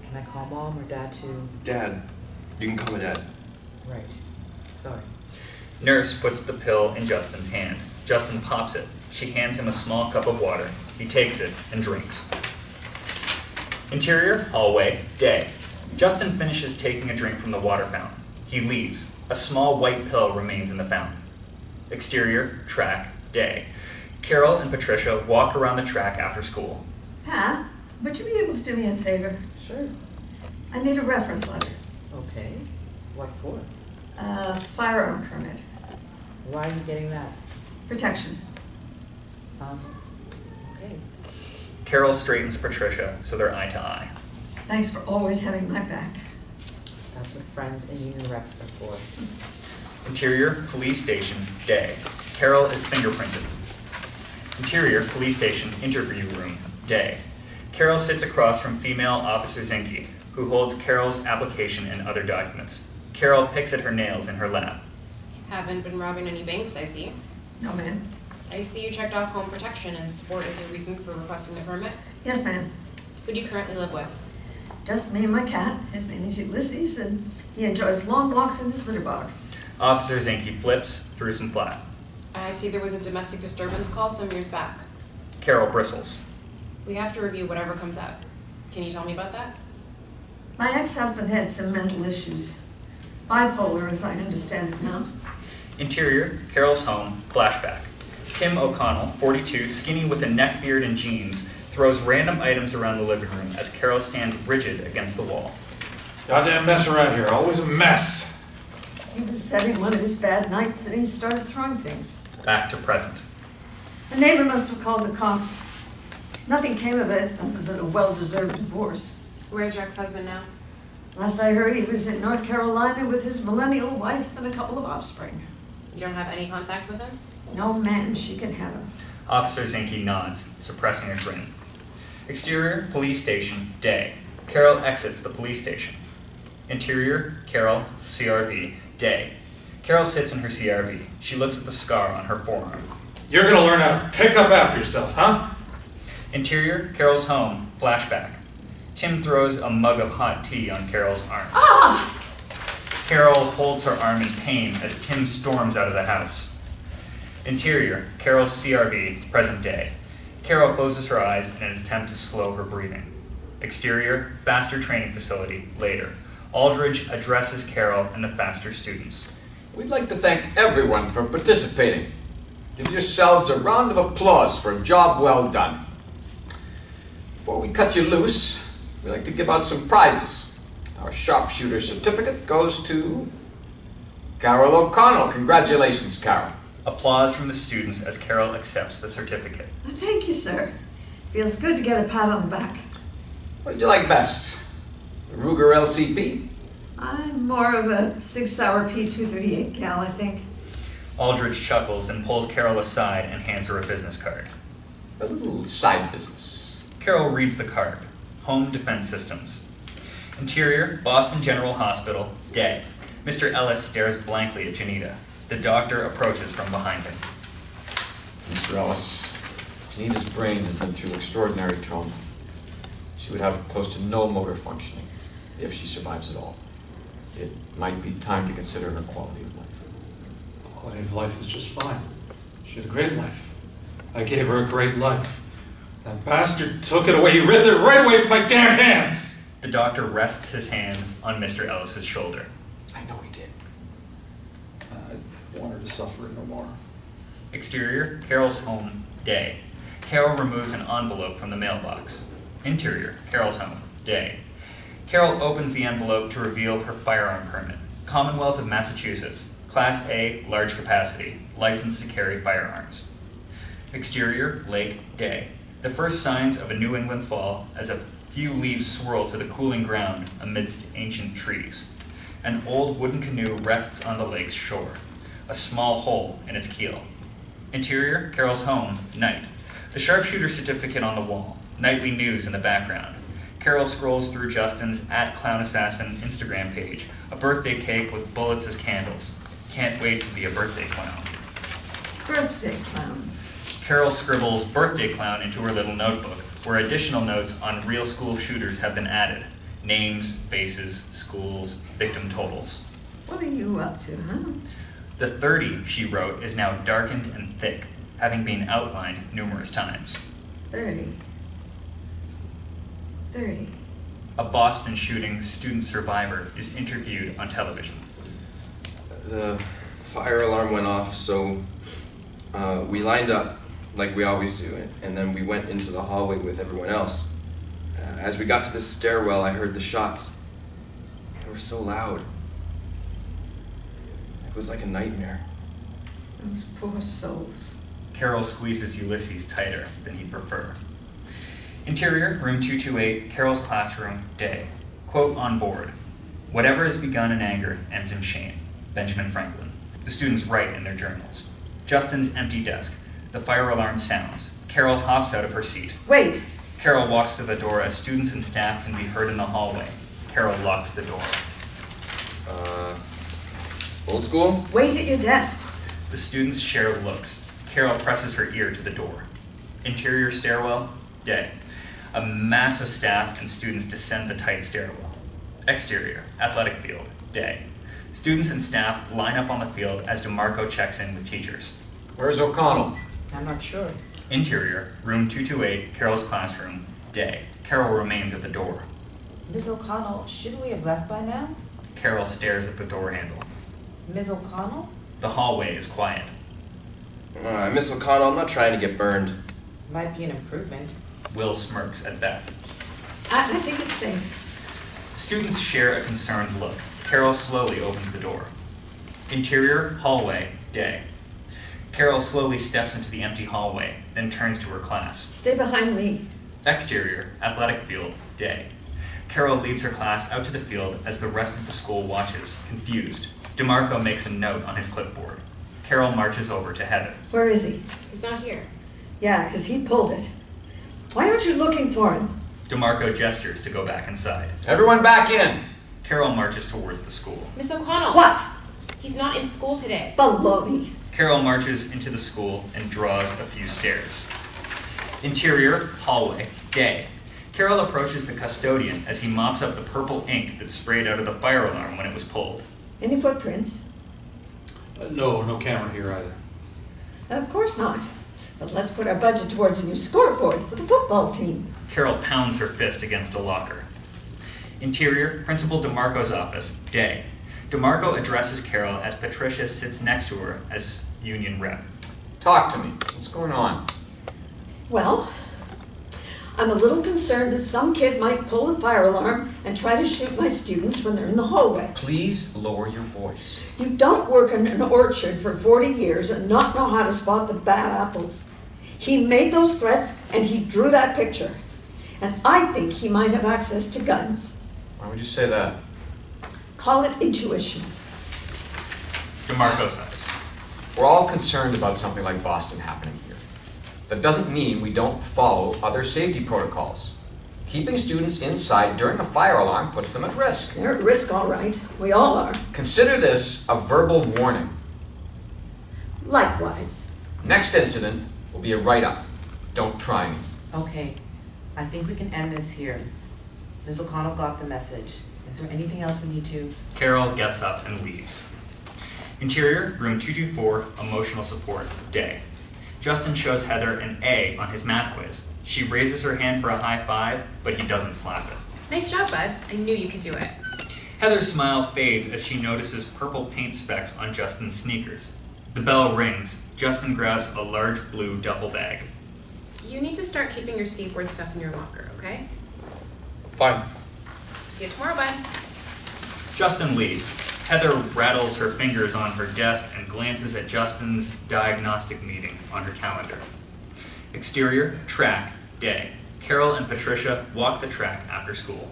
Can I call Mom or Dad too? Dad. You can call me Dad. Right. Sorry. Nurse puts the pill in Justin's hand. Justin pops it. She hands him a small cup of water. He takes it and drinks. Interior, hallway, day. Justin finishes taking a drink from the water fountain. He leaves. A small white pill remains in the fountain. Exterior, track, day. Carol and Patricia walk around the track after school. Pat, would you be able to do me a favor? Sure. I need a reference letter. Okay. What for? Firearm permit. Why are you getting that? Protection. Okay. Carol straightens Patricia so they're eye to eye. Thanks for always having my back. That's what friends and union reps are for. Interior, police station, day. Carol is fingerprinted. Interior, police station, interview room, day. Carol sits across from female Officer Zinke, who holds Carol's application and other documents. Carol picks at her nails in her lap. Haven't been robbing any banks, I see. No, ma'am. I see you checked off home protection and sport as your reason for requesting the permit. Yes, ma'am. Who do you currently live with? Just me and my cat. His name is Ulysses, and he enjoys long walks in his litter box. Officer Zinke flips through some flat. I see there was a domestic disturbance call some years back. Carol bristles. We have to review whatever comes out. Can you tell me about that? My ex-husband had some mental issues. Bipolar, as I understand it now. Interior, Carol's home, flashback. Tim O'Connell, 42, skinny with a neck beard and jeans, throws random items around the living room as Carol stands rigid against the wall. Goddamn mess around here, always a mess. He was having one of his bad nights and he started throwing things. Back to present. A neighbor must have called the cops. Nothing came of it other than a well-deserved divorce. Where's your ex-husband now? Last I heard, he was in North Carolina with his millennial wife and a couple of offspring. You don't have any contact with him? No, ma'am, she can have him. Officer Zinke nods, suppressing a grin. Exterior, police station, day. Carol exits the police station. Interior, Carol, CRV, day. Carol sits in her CRV. She looks at the scar on her forearm. You're gonna learn how to pick up after yourself, huh? Interior, Carol's home, flashback. Tim throws a mug of hot tea on Carol's arm. Ah! Carol holds her arm in pain as Tim storms out of the house. Interior, Carol's CRV, present day. Carol closes her eyes in an attempt to slow her breathing. Exterior, Faster training facility, later. Aldridge addresses Carol and the Faster students. We'd like to thank everyone for participating. Give yourselves a round of applause for a job well done. Before we cut you loose, we'd like to give out some prizes. Our sharpshooter certificate goes to Carol O'Connell. Congratulations, Carol. Applause from the students as Carol accepts the certificate. Thank you, sir. Feels good to get a pat on the back. What did you like best? The Ruger LCP? I'm more of a 6-hour P238 gal, I think. Aldridge chuckles and pulls Carol aside and hands her a business card. A little side business. Carol reads the card. Home Defense Systems. Interior, Boston General Hospital, day. Mr. Ellis stares blankly at Janita. The doctor approaches from behind him. Mr. Ellis, Janita's brain has been through extraordinary trauma. She would have close to no motor functioning if she survives at all. It might be time to consider her quality of life. Quality of life is just fine. She had a great life. I gave her a great life. That bastard took it away. He ripped it right away from my damn hands. The doctor rests his hand on Mr. Ellis's shoulder. I know he did. I want her to suffer no more. Exterior, Carol's home, day. Carol removes an envelope from the mailbox. Interior, Carol's home, day. Carol opens the envelope to reveal her firearm permit. Commonwealth of Massachusetts, Class A, large capacity, license to carry firearms. Exterior, lake, day. The first signs of a New England fall as a few leaves swirl to the cooling ground amidst ancient trees. An old wooden canoe rests on the lake's shore, a small hole in its keel. Interior, Carol's home, night. The sharpshooter certificate on the wall, nightly news in the background. Carol scrolls through Justin's @ClownAssassin Instagram page, a birthday cake with bullets as candles. Can't wait to be a birthday clown. Birthday clown. Carol scribbles birthday clown into her little notebook, where additional notes on real school shooters have been added. Names, faces, schools, victim totals. What are you up to, huh? The 30, she wrote, is now darkened and thick, having been outlined numerous times. 30. A Boston shooting student survivor is interviewed on television. The fire alarm went off, so we lined up like we always do, and then we went into the hallway with everyone else. As we got to the stairwell, I heard the shots. They were so loud. It was like a nightmare. Those poor souls. Carol squeezes Ulysses tighter than he'd prefer. Interior, room 228, Carol's classroom, day. Quote on board. Whatever is begun in anger ends in shame. Benjamin Franklin. The students write in their journals. Justin's empty desk. The fire alarm sounds. Carol hops out of her seat. Wait! Carol walks to the door as students and staff can be heard in the hallway. Carol locks the door. Old school? Wait at your desks. The students share looks. Carol presses her ear to the door. Interior stairwell, day. A mass of staff and students descend the tight stairwell. Exterior, athletic field, day. Students and staff line up on the field as DeMarco checks in with teachers. Where's O'Connell? I'm not sure. Interior, room 228, Carol's classroom, day. Carol remains at the door. Ms. O'Connell, shouldn't we have left by now? Carol stares at the door handle. Ms. O'Connell? The hallway is quiet. Miss O'Connell, I'm not trying to get burned. Might be an improvement. Will smirks at Beth. I think it's safe. Students share a concerned look. Carol slowly opens the door. Interior, hallway, day. Carol slowly steps into the empty hallway, then turns to her class. Stay behind me. Exterior, athletic field, day. Carol leads her class out to the field as the rest of the school watches, confused. DeMarco makes a note on his clipboard. Carol marches over to Heather. Where is he? He's not here. Yeah, 'cause he pulled it. Why aren't you looking for him? DeMarco gestures to go back inside. Everyone back in! Carol marches towards the school. Miss O'Connell. What? He's not in school today. Baloney. Carol marches into the school and draws a few stairs. Interior, hallway, day. Carol approaches the custodian as he mops up the purple ink that sprayed out of the fire alarm when it was pulled. Any footprints? No camera here either. Of course not. But let's put our budget towards a new scoreboard for the football team. Carol pounds her fist against a locker. Interior, Principal DeMarco's office, day. DeMarco addresses Carol as Patricia sits next to her as union rep. Talk to me. What's going on? Well, I'm a little concerned that some kid might pull the fire alarm and try to shoot my students when they're in the hallway. Please lower your voice. You don't work in an orchard for 40 years and not know how to spot the bad apples. He made those threats and he drew that picture. And I think he might have access to guns. Why would you say that? Call it intuition. DeMarco sighs. We're all concerned about something like Boston happening here. That doesn't mean we don't follow other safety protocols. Keeping students inside during a fire alarm puts them at risk. They're at risk, all right. We all are. Consider this a verbal warning. Likewise. Next incident will be a write-up. Don't try me. Okay, I think we can end this here. Ms. O'Connell got the message. Is there anything else we need to? Carol gets up and leaves. Interior, room 224, emotional support, day. Justin shows Heather an A on his math quiz. She raises her hand for a high five, but he doesn't slap it. Nice job, bud. I knew you could do it. Heather's smile fades as she notices purple paint specks on Justin's sneakers. The bell rings. Justin grabs a large blue duffel bag. You need to start keeping your skateboard stuff in your locker, okay? Fine. See you tomorrow, bud. Justin leaves. Heather rattles her fingers on her desk and glances at Justin's diagnostic meeting on her calendar. Exterior, track, day. Carol and Patricia walk the track after school.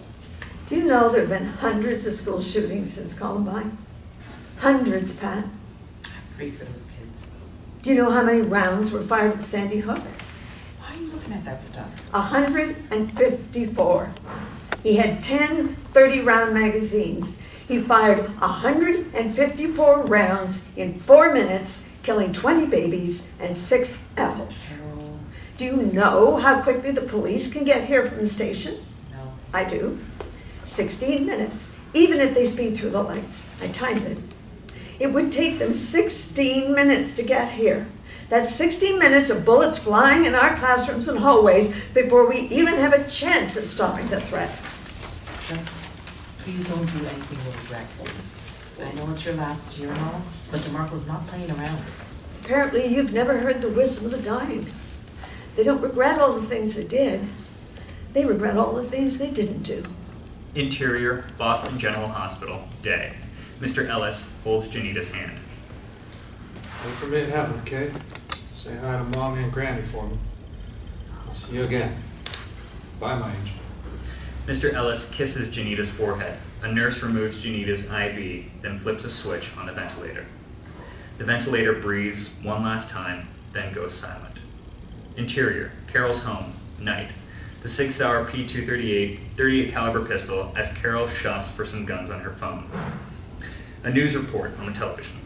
Do you know there have been hundreds of school shootings since Columbine? Hundreds, Pat. Great for those kids. Do you know how many rounds were fired at Sandy Hook? Why are you looking at that stuff? 154. He had 10 30-round magazines. He fired 154 rounds in 4 minutes, killing 20 babies and 6 adults. Carol, Do you know how quickly the police can get here from the station? no. I do. 16 minutes, even if they speed through the lights. I timed it. It would take them 16 minutes to get here. That's 16 minutes of bullets flying in our classrooms and hallways before we even have a chance at stopping the threat. Just please don't do anything you'll regret. I know it's your last year and all, but DeMarco's not playing around. Apparently you've never heard the whistle of the dying. They don't regret all the things they did. They regret all the things they didn't do. Interior, Boston General Hospital, day. Mr. Ellis holds Janita's hand. Wait for me in heaven, okay? Say hi to Mommy and Granny for me. I'll see you again. Bye, my angel. Mr. Ellis kisses Janita's forehead. A nurse removes Janita's IV, then flips a switch on the ventilator. The ventilator breathes one last time, then goes silent. Interior, Carol's home, night. The Sig Sauer P238 .38 caliber pistol as Carol shops for some guns on her phone. A news report on the television.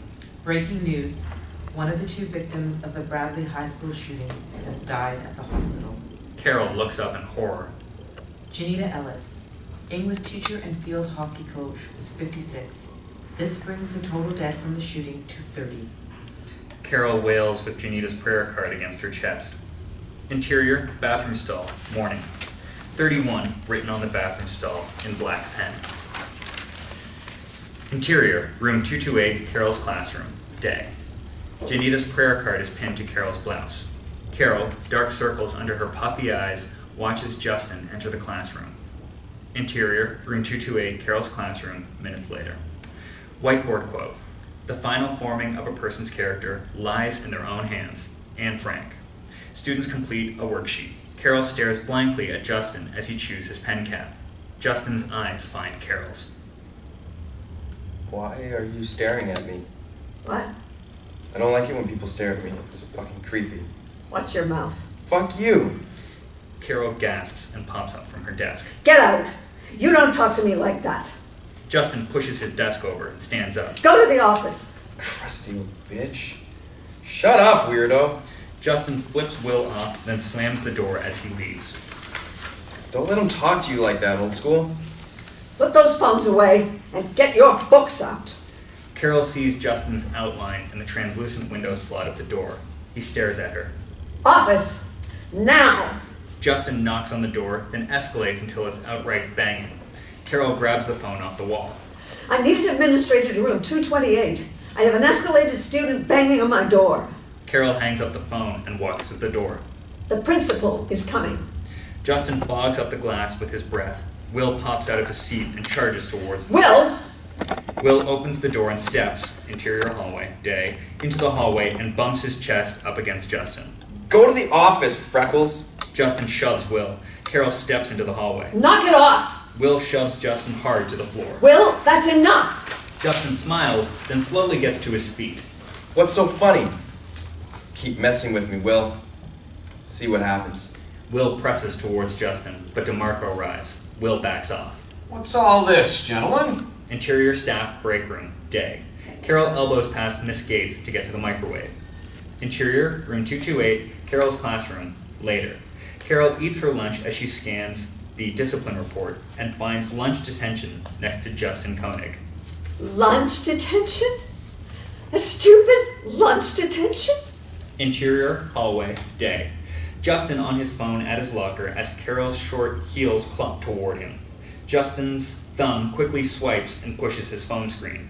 Breaking news. One of the 2 victims of the Bradley High School shooting has died at the hospital. Carol looks up in horror. Janita Ellis, English teacher and field hockey coach, was 56. This brings the total dead from the shooting to 30. Carol wails with Janita's prayer card against her chest. Interior, bathroom stall, morning. 31 written on the bathroom stall in black pen. Interior, room 228, Carol's classroom, day. Janita's prayer card is pinned to Carol's blouse. Carol, dark circles under her puffy eyes, watches Justin enter the classroom. Interior, room 228, Carol's classroom, minutes later. Whiteboard quote: "The final forming of a person's character lies in their own hands." Anne Frank. Students complete a worksheet. Carol stares blankly at Justin as he chews his pen cap. Justin's eyes find Carol's. Why are you staring at me? What? I don't like it when people stare at me. It's fucking creepy. Watch your mouth. Fuck you! Carol gasps and pops up from her desk. Get out! You don't talk to me like that. Justin pushes his desk over and stands up. Go to the office. Crusty little bitch. Shut up, weirdo! Justin flips Will off, then slams the door as he leaves. Don't let him talk to you like that, old school. Put those phones away and get your books out. Carol sees Justin's outline in the translucent window slot of the door. He stares at her. Office, now. Justin knocks on the door, then escalates until it's outright banging. Carol grabs the phone off the wall. I need an administrator to room 228. I have an escalated student banging on my door. Carol hangs up the phone and walks to the door. The principal is coming. Justin fogs up the glass with his breath. Will pops out of his seat and charges towards them. Will! Will opens the door and steps, interior hallway, day, into the hallway and bumps his chest up against Justin. Go to the office, Freckles! Justin shoves Will. Carol steps into the hallway. Knock it off! Will shoves Justin hard to the floor. Will, that's enough! Justin smiles, then slowly gets to his feet. What's so funny? Keep messing with me, Will. See what happens. Will presses towards Justin, but DeMarco arrives. Will backs off. What's all this, gentlemen? Interior staff break room, day. Carol elbows past Miss Gates to get to the microwave. Interior, room 228, Carol's classroom, later. Carol eats her lunch as she scans the discipline report and finds lunch detention next to Justin Koenig. Lunch detention? A stupid lunch detention? Interior, hallway, day. Justin on his phone at his locker as Carol's short heels clump toward him. Justin's thumb quickly swipes and pushes his phone screen.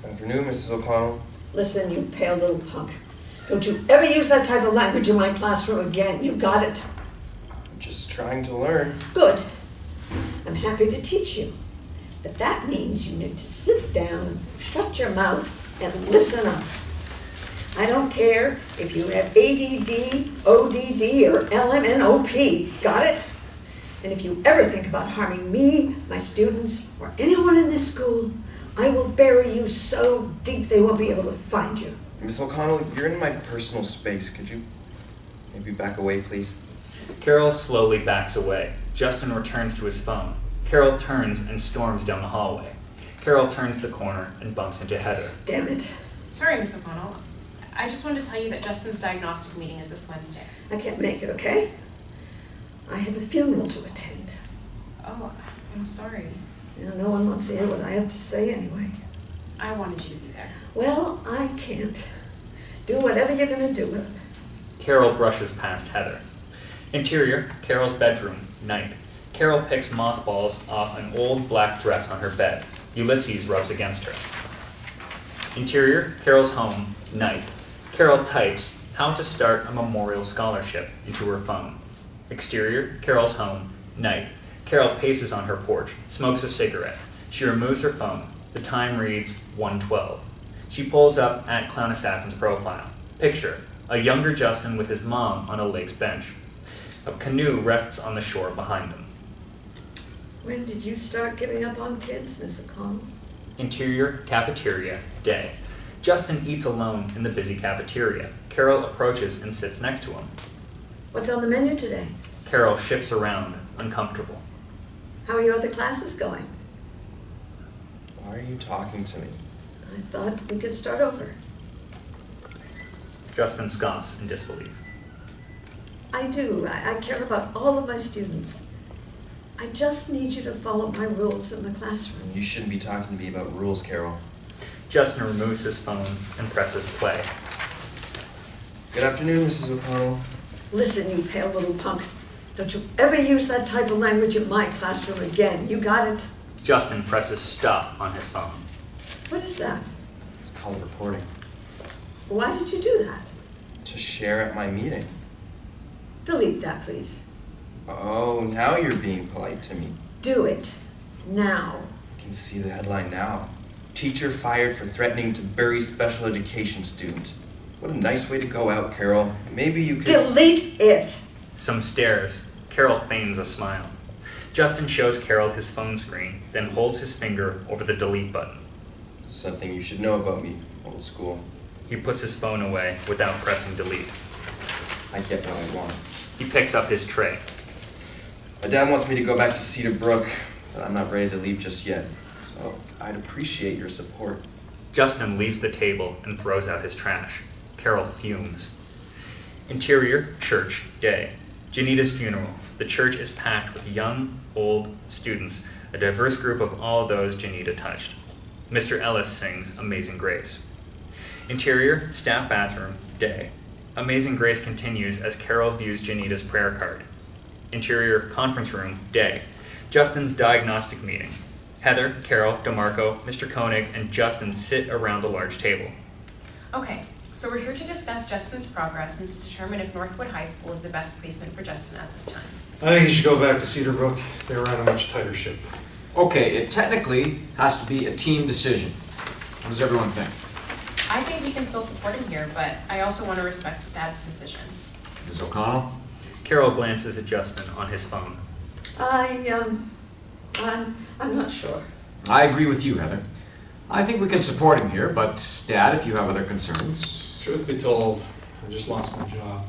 Good afternoon, Mrs. O'Connell. Listen, you pale little punk. Don't you ever use that type of language in my classroom again. You got it? I'm just trying to learn. Good. I'm happy to teach you. But that means you need to sit down, shut your mouth, and listen up. I don't care if you have ADD, ODD, or LMNOP. Got it? And if you ever think about harming me, my students, or anyone in this school, I will bury you so deep they won't be able to find you. Miss O'Connell, you're in my personal space. Could you maybe back away, please? Carol slowly backs away. Justin returns to his phone. Carol turns and storms down the hallway. Carol turns the corner and bumps into Heather. Damn it. Sorry, Miss O'Connell. I just wanted to tell you that Justin's diagnostic meeting is this Wednesday. I can't make it, okay? I have a funeral to attend. Oh, I'm sorry. No one wants to hear what I have to say anyway. I wanted you to be there. Well, I can't. Do whatever you're going to do with it. Carol brushes past Heather. Interior, Carol's bedroom, night. Carol picks mothballs off an old black dress on her bed. Ulysses rubs against her. Interior, Carol's home, night. Carol types how to start a memorial scholarship into her phone. Exterior, Carol's home, night. Carol paces on her porch, smokes a cigarette. She removes her phone. The time reads 1:12. She pulls up at Clown Assassin's profile. Picture, a younger Justin with his mom on a lake's bench. A canoe rests on the shore behind them. When did you start giving up on kids, Miss O'Connell? Interior, cafeteria, day. Justin eats alone in the busy cafeteria. Carol approaches and sits next to him. What's on the menu today? Carol shifts around, uncomfortable. How are your other classes going? Why are you talking to me? I thought we could start over. Justin scoffs in disbelief. I do. I care about all of my students. I just need you to follow my rules in the classroom. You shouldn't be talking to me about rules, Carol. Justin removes his phone and presses play. Good afternoon, Mrs. O'Connell. Listen, you pale little punk. Don't you ever use that type of language in my classroom again. You got it? Justin presses stop on his phone. What is that? It's called recording. Why did you do that? To share at my meeting. Delete that, please. Oh, now you're being polite to me. Do it. Now. I can see the headline now. Teacher fired for threatening to bury special education student. What a nice way to go out, Carol. Maybe you could... Delete it! Some stares. Carol feigns a smile. Justin shows Carol his phone screen, then holds his finger over the delete button. Something you should know about me, old school. He puts his phone away without pressing delete. I get what I want. He picks up his tray. My dad wants me to go back to Cedar Brook, but I'm not ready to leave just yet. So I'd appreciate your support. Justin leaves the table and throws out his trash. Carol fumes. Interior, church, day. Janita's funeral. The church is packed with young, old students, a diverse group of all those Janita touched. Mr. Ellis sings Amazing Grace. Interior, staff bathroom, day. Amazing Grace continues as Carol views Janita's prayer card. Interior, conference room, day. Justin's diagnostic meeting. Heather, Carol, DeMarco, Mr. Koenig, and Justin sit around the large table. Okay, so we're here to discuss Justin's progress and to determine if Northwood High School is the best placement for Justin at this time. I think you should go back to Cedar Brook. They ran a much tighter ship. Okay, it technically has to be a team decision. What does everyone think? I think we can still support him here, but I also want to respect Dad's decision. Ms. O'Connell? Carol glances at Justin on his phone. I'm not sure. I agree with you, Heather. I think we can support him here, but Dad, if you have other concerns... Truth be told, I just lost my job.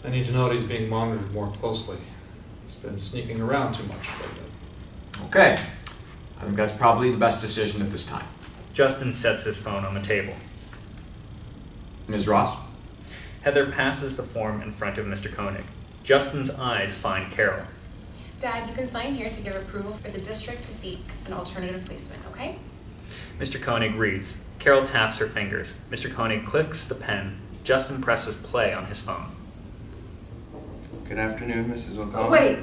I need to know that he's being monitored more closely. He's been sneaking around too much lately. Okay. I think that's probably the best decision at this time. Justin sets his phone on the table. Ms. Ross? Heather passes the form in front of Mr. Koenig. Justin's eyes find Carol. Dad, you can sign here to give approval for the district to seek an alternative placement, okay? Mr. Koenig reads. Carol taps her fingers. Mr. Koenig clicks the pen. Justin presses play on his phone. Good afternoon, Mrs. O'Connell. Oh, wait.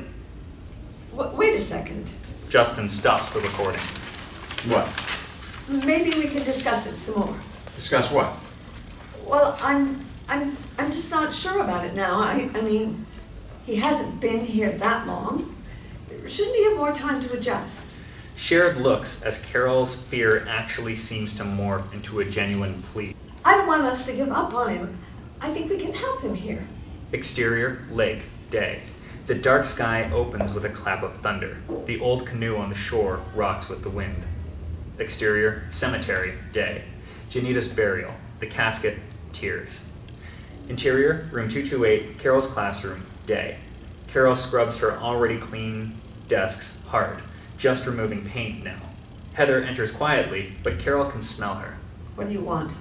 Wait a second. Justin stops the recording. What? Maybe we can discuss it some more. Discuss what? Well, I'm just not sure about it now. I mean, he hasn't been here that long. Shouldn't he have more time to adjust? Shared looks as Carol's fear actually seems to morph into a genuine plea. I don't want us to give up on him. I think we can help him here. Exterior, lake, day. The dark sky opens with a clap of thunder. The old canoe on the shore rocks with the wind. Exterior, cemetery, day. Janita's burial. The casket, tears. Interior, room 228, Carol's classroom, day. Carol scrubs her already clean desks hard, just removing paint now. Heather enters quietly, but Carol can smell her. What do you want?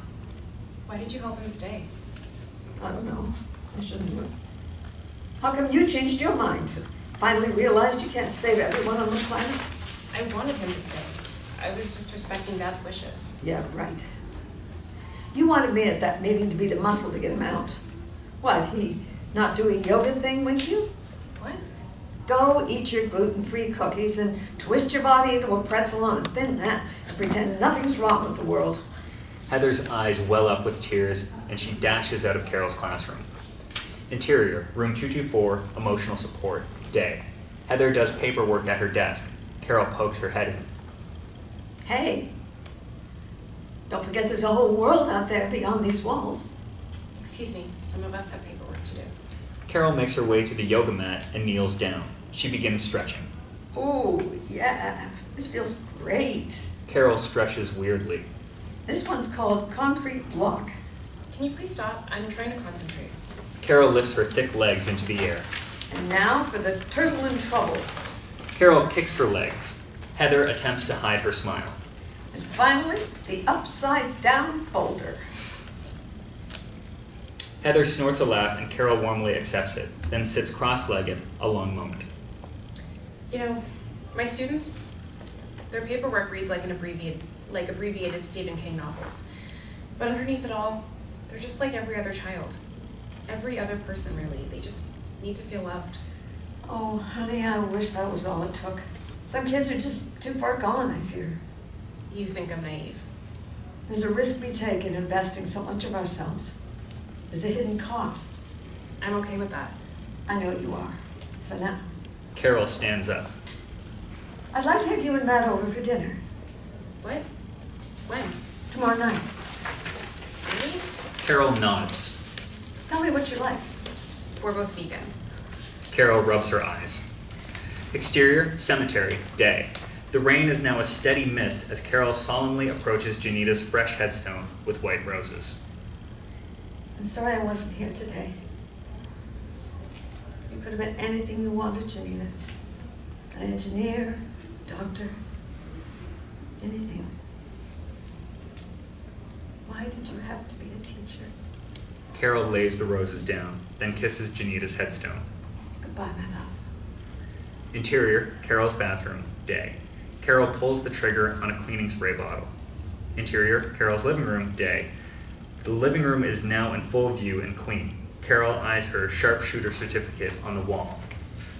Why did you help him stay? I don't know. I shouldn't have. How come you changed your mind? Finally realized you can't save everyone on the planet? I wanted him to stay. I was just respecting Dad's wishes. Yeah, right. You wanted me at that meeting to be the muscle to get him out. What, he not do a yoga thing with you? What? Go eat your gluten-free cookies and twist your body into a pretzel on a thin mat and pretend nothing's wrong with the world. Heather's eyes well up with tears, and she dashes out of Carol's classroom. Interior, room 224, emotional support, day. Heather does paperwork at her desk. Carol pokes her head in. Hey, don't forget there's a whole world out there beyond these walls. Excuse me, some of us have paperwork to do. Carol makes her way to the yoga mat and kneels down. She begins stretching. Oh, yeah, this feels great. Carol stretches weirdly. This one's called Concrete Block. Can you please stop? I'm trying to concentrate. Carol lifts her thick legs into the air. And now for the turtle in trouble. Carol kicks her legs. Heather attempts to hide her smile. And finally, the upside down boulder. Heather snorts a laugh and Carol warmly accepts it, then sits cross-legged a long moment. You know, my students, their paperwork reads like abbreviated Stephen King novels. But underneath it all, they're just like every other child. Every other person, really. They just need to feel loved. Oh, honey, I wish that was all it took. Some kids are just too far gone, I fear. You think I'm naive. There's a risk we take in investing so much of ourselves. There's a hidden cost. I'm okay with that. I know you are, for now. Carol stands up. I'd like to have you and Matt over for dinner What? When? tomorrow night. Really? Carol nods. Tell me what you like. We're both vegan. Carol rubs her eyes. Exterior, cemetery, day. The rain is now a steady mist as Carol solemnly approaches Janita's fresh headstone with white roses. I'm sorry I wasn't here today. You could have been anything you wanted, Janita. An engineer, doctor, anything. Why did you have to be a teacher? Carol lays the roses down, then kisses Janita's headstone. Goodbye, my love. Interior, Carol's bathroom, day. Carol pulls the trigger on a cleaning spray bottle. Interior, Carol's living room, day. The living room is now in full view and clean. Carol eyes her sharpshooter certificate on the wall.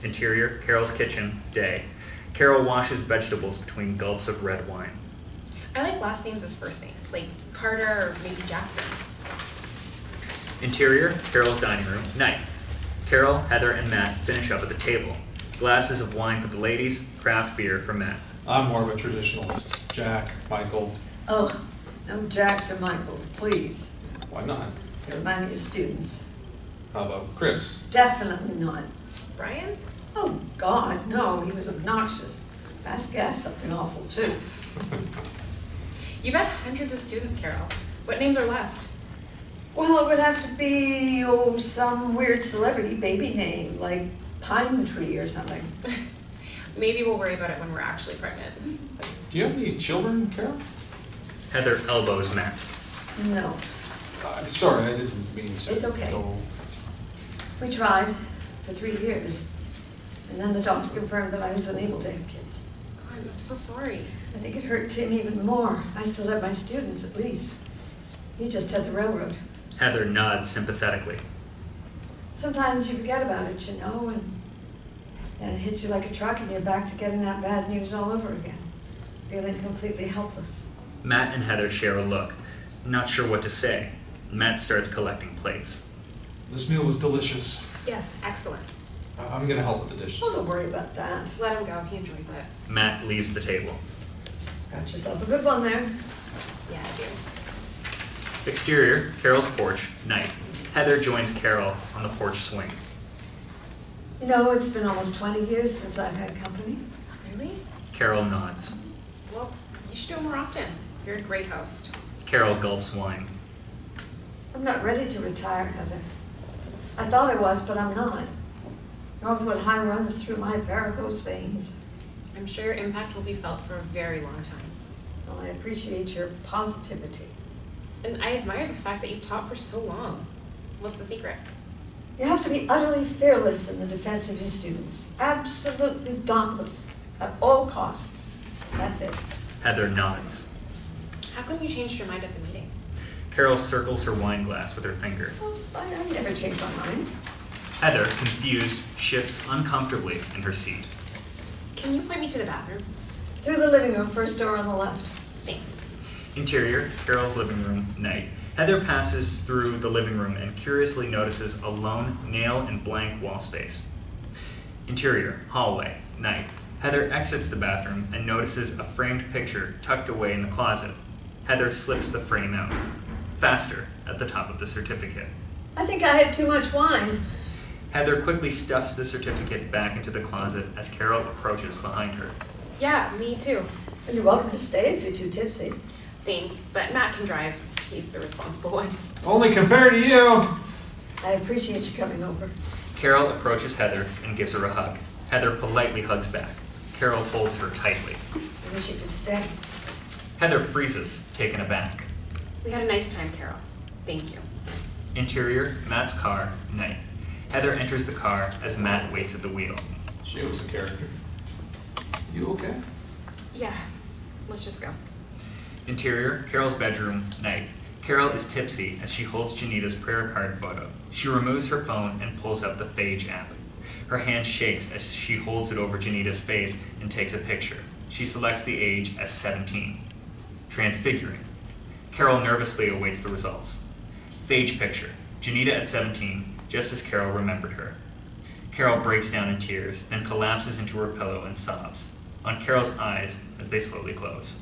Interior, Carol's kitchen, day. Carol washes vegetables between gulps of red wine. I like last names as first names, like Carter or maybe Jackson. Interior, Carol's dining room, night. Carol, Heather, and Matt finish up at the table. Glasses of wine for the ladies, craft beer for Matt. I'm more of a traditionalist. Jack, Michael, Oh, no Jacks or Michaels, please. why not? They remind me of students. How about Chris? Definitely not. Brian? Oh, God, no, he was obnoxious. Fast gas, something awful, too. You've had hundreds of students, Carol. What names are left? Well, it would have to be, some weird celebrity baby name, like Pine Tree or something. Maybe we'll worry about it when we're actually pregnant. Do you have any children, Carol? Heather elbows Matt. No, I'm sorry, I didn't mean to. It's okay. go- we tried for 3 years, and then the doctor confirmed that I was unable to have kids. Oh, I'm so sorry. I think it hurt Tim even more. I still had my students, at least. He just had the railroad. Heather nods sympathetically. Sometimes you forget about it, and it hits you like a truck and you're back to getting that bad news all over again, feeling completely helpless. Matt and Heather share a look, not sure what to say. Matt starts collecting plates. This meal was delicious. Yes, excellent. I'm gonna help with the dishes. Oh, don't worry about that. Let him go. He enjoys it. Matt leaves the table. Got yourself a good one there. Yeah, I do. Exterior, Carol's porch, night. Heather joins Carol on the porch swing. You know, it's been almost 20 years since I've had company. Really? Carol nods. Well, you should do it more often. You're a great host. Carol gulps wine. I'm not ready to retire, Heather. I thought I was, but I'm not. Northwood High runs through my varicose veins. I'm sure your impact will be felt for a very long time. Well, I appreciate your positivity. And I admire the fact that you've taught for so long. What's the secret? You have to be utterly fearless in the defense of your students. Absolutely dauntless at all costs. That's it. Heather nods. How come you changed your mind at the meeting? Carol circles her wine glass with her finger. Well, I never change my mind. Heather, confused, shifts uncomfortably in her seat. Can you point me to the bathroom? Through the living room, first door on the left. Thanks. Interior, Carol's living room, night. Heather passes through the living room and curiously notices a lone, nail and blank wall space. Interior, hallway, night. Heather exits the bathroom and notices a framed picture tucked away in the closet. Heather slips the frame out. Faster, at the top of the certificate. I think I had too much wine. Heather quickly stuffs the certificate back into the closet as Carol approaches behind her. Yeah, me too. And you're welcome to stay if you're too tipsy. Thanks, but Matt can drive. He's the responsible one. Only compared to you. I appreciate you coming over. Carol approaches Heather and gives her a hug. Heather politely hugs back. Carol holds her tightly. I wish you could stay. Heather freezes, taken aback. We had a nice time, Carol. Thank you. Interior, Matt's car, night. Heather enters the car as Matt waits at the wheel. She was a character. You okay? Yeah, let's just go. Interior, Carol's bedroom, night. Carol is tipsy as she holds Janita's prayer card photo. She removes her phone and pulls up the Phage app. Her hand shakes as she holds it over Janita's face and takes a picture. She selects the age as 17. Transfiguring. Carol nervously awaits the results. Phage picture. Janita at 17, just as Carol remembered her. Carol breaks down in tears, then collapses into her pillow and sobs, on Carol's eyes as they slowly close.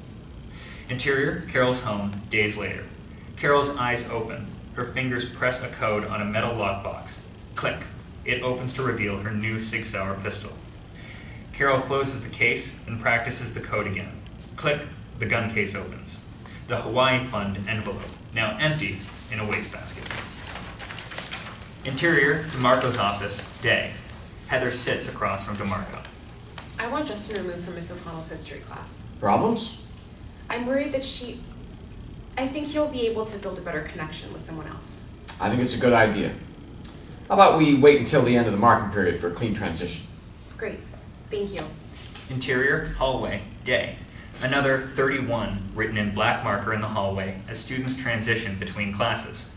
Interior, Carol's home, days later. Carol's eyes open. Her fingers press a code on a metal lockbox. Click. It opens to reveal her new Sig Sauer pistol. Carol closes the case and practices the code again. Click. The gun case opens. The Hawaii Fund envelope, now empty, in a wastebasket. Interior, DeMarco's office, day. Heather sits across from DeMarco. I want Justin removed from Miss O'Connell's history class. Problems? I'm worried that I think he'll be able to build a better connection with someone else. I think it's a good idea. How about we wait until the end of the marking period for a clean transition? Great. Thank you. Interior, hallway, day. Another 31 written in black marker in the hallway as students transition between classes.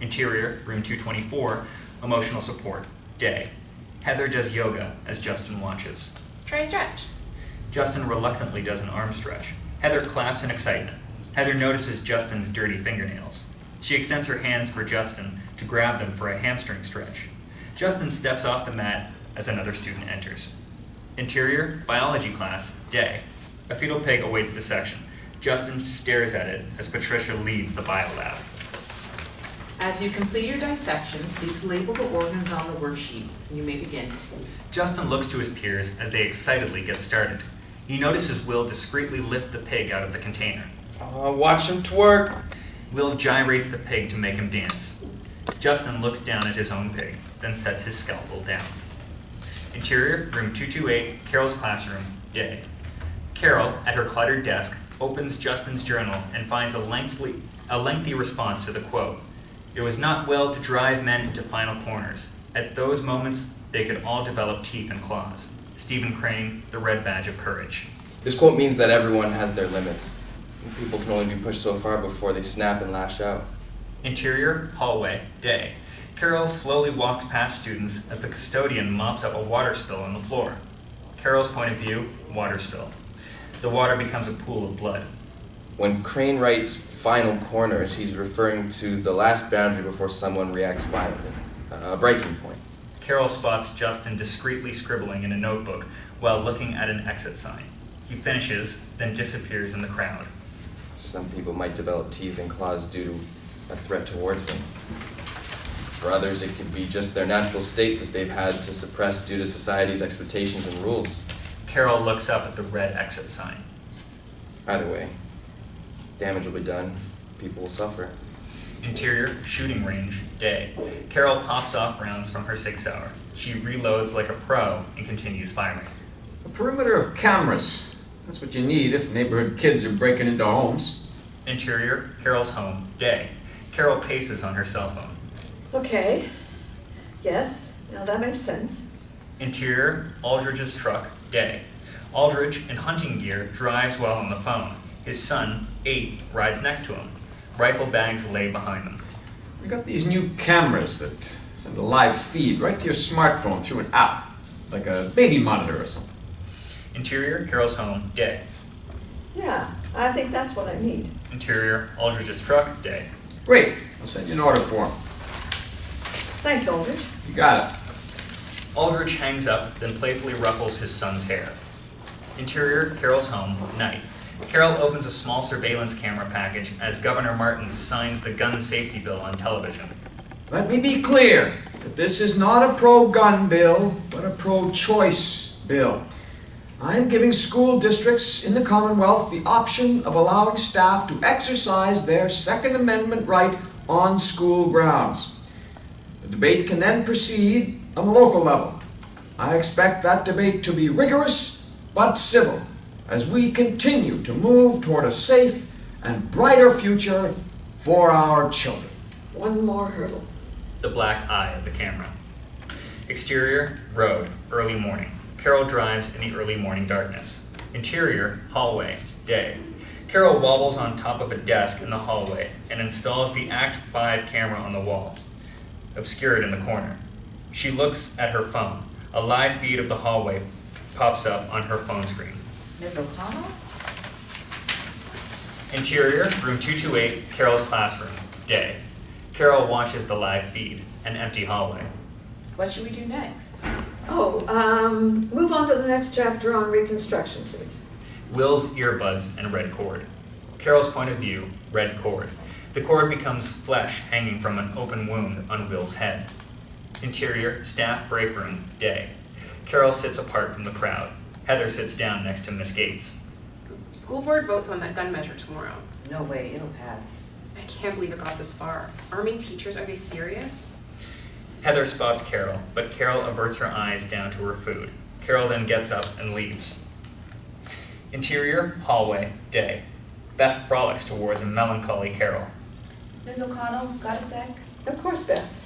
Interior, room 224, emotional support, day. Heather does yoga as Justin watches. Try a stretch. Justin reluctantly does an arm stretch. Heather claps in excitement. Heather notices Justin's dirty fingernails. She extends her hands for Justin to grab them for a hamstring stretch. Justin steps off the mat as another student enters. Interior, biology class, day. A fetal pig awaits dissection. Justin stares at it as Patricia leads the bio lab. As you complete your dissection, please label the organs on the worksheet. You may begin. Justin looks to his peers as they excitedly get started. He notices Will discreetly lift the pig out of the container. Watch him twerk. Will gyrates the pig to make him dance. Justin looks down at his own pig, then sets his scalpel down. Interior, room 228, Carol's classroom, day. Carol, at her cluttered desk, opens Justin's journal and finds a lengthy response to the quote. It was not well to drive men into final corners. At those moments, they could all develop teeth and claws. Stephen Crane, The Red Badge of Courage. This quote means that everyone has their limits. People can only be pushed so far before they snap and lash out. Interior, hallway, day. Carol slowly walks past students as the custodian mops up a water spill on the floor. Carol's point of view, water spill. The water becomes a pool of blood. When Crane writes final corners, he's referring to the last boundary before someone reacts violently, a breaking point. Carol spots Justin discreetly scribbling in a notebook while looking at an exit sign. He finishes, then disappears in the crowd. Some people might develop teeth and claws due to a threat towards them. For others, it could be just their natural state that they've had to suppress due to society's expectations and rules. Carol looks up at the red exit sign. Either way, damage will be done. People will suffer. Interior, shooting range, day. Carol pops off rounds from her Sig Sauer. She reloads like a pro and continues firing. A perimeter of cameras. That's what you need if neighborhood kids are breaking into homes. Interior, Carol's home, day. Carol paces on her cell phone. Okay. Yes, now that makes sense. Interior, Aldridge's truck, day. Aldridge, in hunting gear, drives while on the phone. His son, 8, rides next to him. Rifle bags lay behind them. We got these new cameras that send a live feed right to your smartphone through an app, like a baby monitor or something. Interior, Carol's home, day. Yeah, I think that's what I need. Interior, Aldridge's truck, day. Great. I'll send you an order form. Thanks, Aldrich. You got it. Aldridge hangs up, then playfully ruffles his son's hair. Interior, Carol's home, night. Carol opens a small surveillance camera package as Governor Martin signs the gun safety bill on television. Let me be clear that this is not a pro-gun bill, but a pro-choice bill. I am giving school districts in the Commonwealth the option of allowing staff to exercise their Second Amendment right on school grounds. The debate can then proceed on the local level. I expect that debate to be rigorous but civil as we continue to move toward a safe and brighter future for our children. One more hurdle. The black eye of the camera. Exterior, road, early morning. Carol drives in the early morning darkness. Interior, hallway, day. Carol wobbles on top of a desk in the hallway and installs the Act 5 camera on the wall, obscured in the corner. She looks at her phone. A live feed of the hallway pops up on her phone screen. Ms. O'Connell? Interior, room 228, Carol's classroom, day. Carol watches the live feed, an empty hallway. What should we do next? Move on to the next chapter on Reconstruction, please. Will's earbuds and red cord. Carol's point of view, red cord. The cord becomes flesh hanging from an open wound on Will's head. Interior, staff break room, day. Carol sits apart from the crowd. Heather sits down next to Miss Gates. School board votes on that gun measure tomorrow. No way, it'll pass. I can't believe it got this far. Arming teachers, are they serious? Heather spots Carol, but Carol averts her eyes down to her food. Carol then gets up and leaves. Interior, hallway, day. Beth frolics towards a melancholy Carol. Ms. O'Connell, got a sec? Of course, Beth.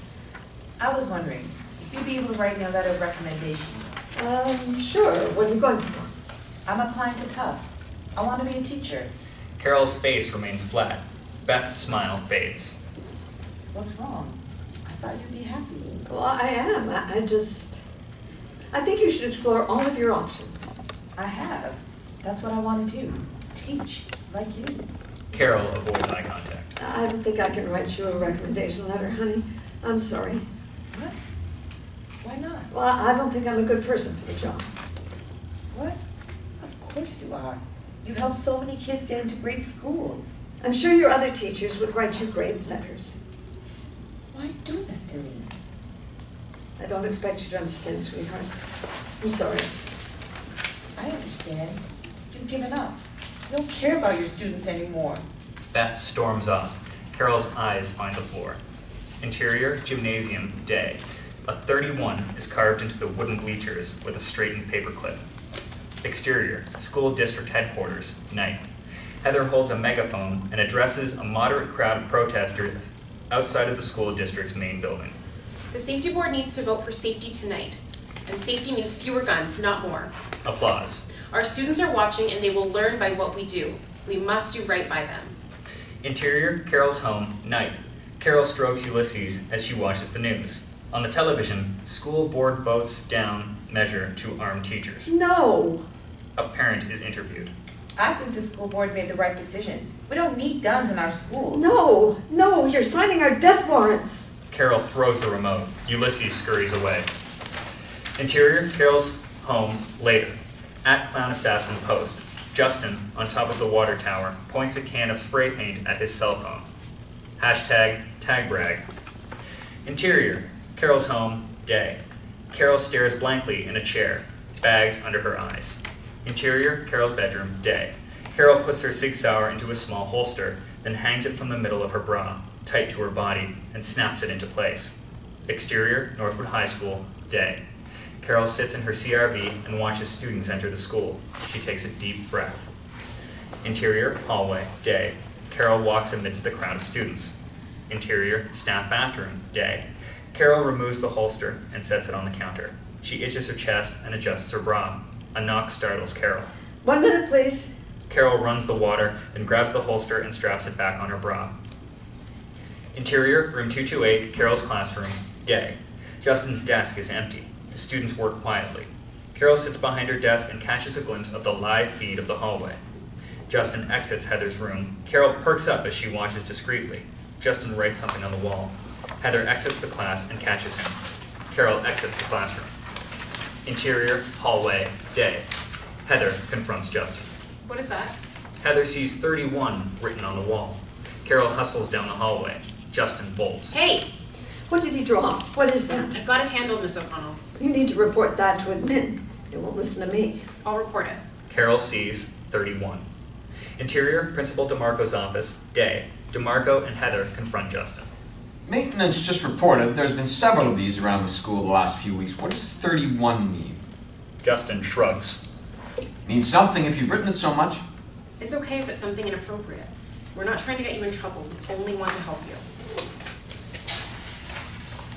I was wondering if you'd be able to write me a letter of recommendation. Sure. What are you going for? I'm applying to Tufts. I want to be a teacher. Carol's face remains flat. Beth's smile fades. What's wrong? I thought you'd be happy. Well, I am. I think you should explore all of your options. I have. That's what I want to do. Teach, like you. Carol avoids eye contact. I don't think I can write you a recommendation letter, honey. I'm sorry. What? Why not? Well, I don't think I'm a good person for the job. What? Of course you are. You've helped so many kids get into great schools. I'm sure your other teachers would write you great letters. Why are you doing this to me? I don't expect you to understand, sweetheart. I'm sorry. I understand. You've given up. You don't care about your students anymore. Beth storms off. Carol's eyes find the floor. Interior, gymnasium, day. A 31 is carved into the wooden bleachers with a straightened paperclip. Exterior, school district headquarters, night. Heather holds a megaphone and addresses a moderate crowd of protesters outside of the school district's main building. The safety board needs to vote for safety tonight. And safety means fewer guns, not more. Applause. Our students are watching and they will learn by what we do. We must do right by them. Interior, Carol's home, night. Carol strokes Ulysses as she watches the news. On the television, school board votes down measure to arm teachers. No. A parent is interviewed. I think the school board made the right decision. We don't need guns in our schools. No, you're signing our death warrants. Carol throws the remote. Ulysses scurries away. Interior, Carol's home, later. At Clown Assassin post. Justin, on top of the water tower, points a can of spray paint at his cell phone. Hashtag tagbrag. Interior, Carol's home, day. Carol stares blankly in a chair, bags under her eyes. Interior, Carol's bedroom, day. Carol puts her Sig Sauer into a small holster, then hangs it from the middle of her bra, tight to her body, and snaps it into place. Exterior, Northwood High School, day. Carol sits in her CRV and watches students enter the school. She takes a deep breath. Interior, hallway, day. Carol walks amidst the crowd of students. Interior, staff bathroom, day. Carol removes the holster and sets it on the counter. She itches her chest and adjusts her bra. A knock startles Carol. 1 minute, please. Carol runs the water, then grabs the holster and straps it back on her bra. Interior, room 228, Carol's classroom, day. Justin's desk is empty. The students work quietly. Carol sits behind her desk and catches a glimpse of the live feed of the hallway. Justin exits Heather's room. Carol perks up as she watches discreetly. Justin writes something on the wall. Heather exits the class and catches him. Carol exits the classroom. Interior, hallway, day. Heather confronts Justin. What is that? Heather sees 31 written on the wall. Carol hustles down the hallway. Justin bolts. Hey! What did he draw? What is that? I've got it handled, Miss O'Connell. You need to report that to admin. They won't listen to me. I'll report it. Carol sees 31. Interior, Principal DeMarco's office, day. DeMarco and Heather confront Justin. Maintenance just reported there's been several of these around the school the last few weeks. What does 31 mean? Justin shrugs. Means something if you've written it so much. It's okay if it's something inappropriate. We're not trying to get you in trouble. We only want to help you.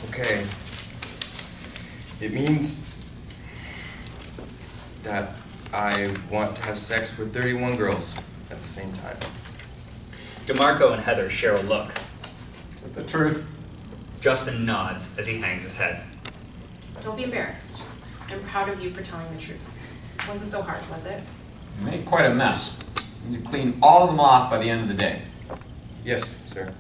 Okay. It means that I want to have sex with 31 girls at the same time. DeMarco and Heather share a look. Is it the truth? Justin nods as he hangs his head. Don't be embarrassed. I'm proud of you for telling the truth. It wasn't so hard, was it? You made quite a mess. You need to clean all of them off by the end of the day. Yes, sir.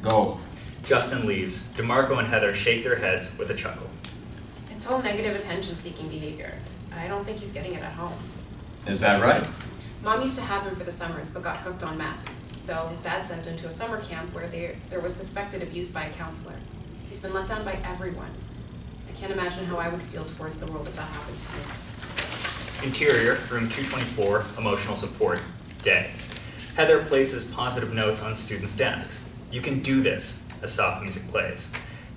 Go. Justin leaves. DeMarco and Heather shake their heads with a chuckle. It's all negative attention-seeking behavior. I don't think he's getting it at home. Is that right? Mom used to have him for the summers, but got hooked on meth. So his dad sent him to a summer camp where there was suspected abuse by a counselor. He's been let down by everyone. I can't imagine how I would feel towards the world if that happened to me. Interior, room 224, emotional support, day. Heather places positive notes on students' desks. You can do this, as soft music plays.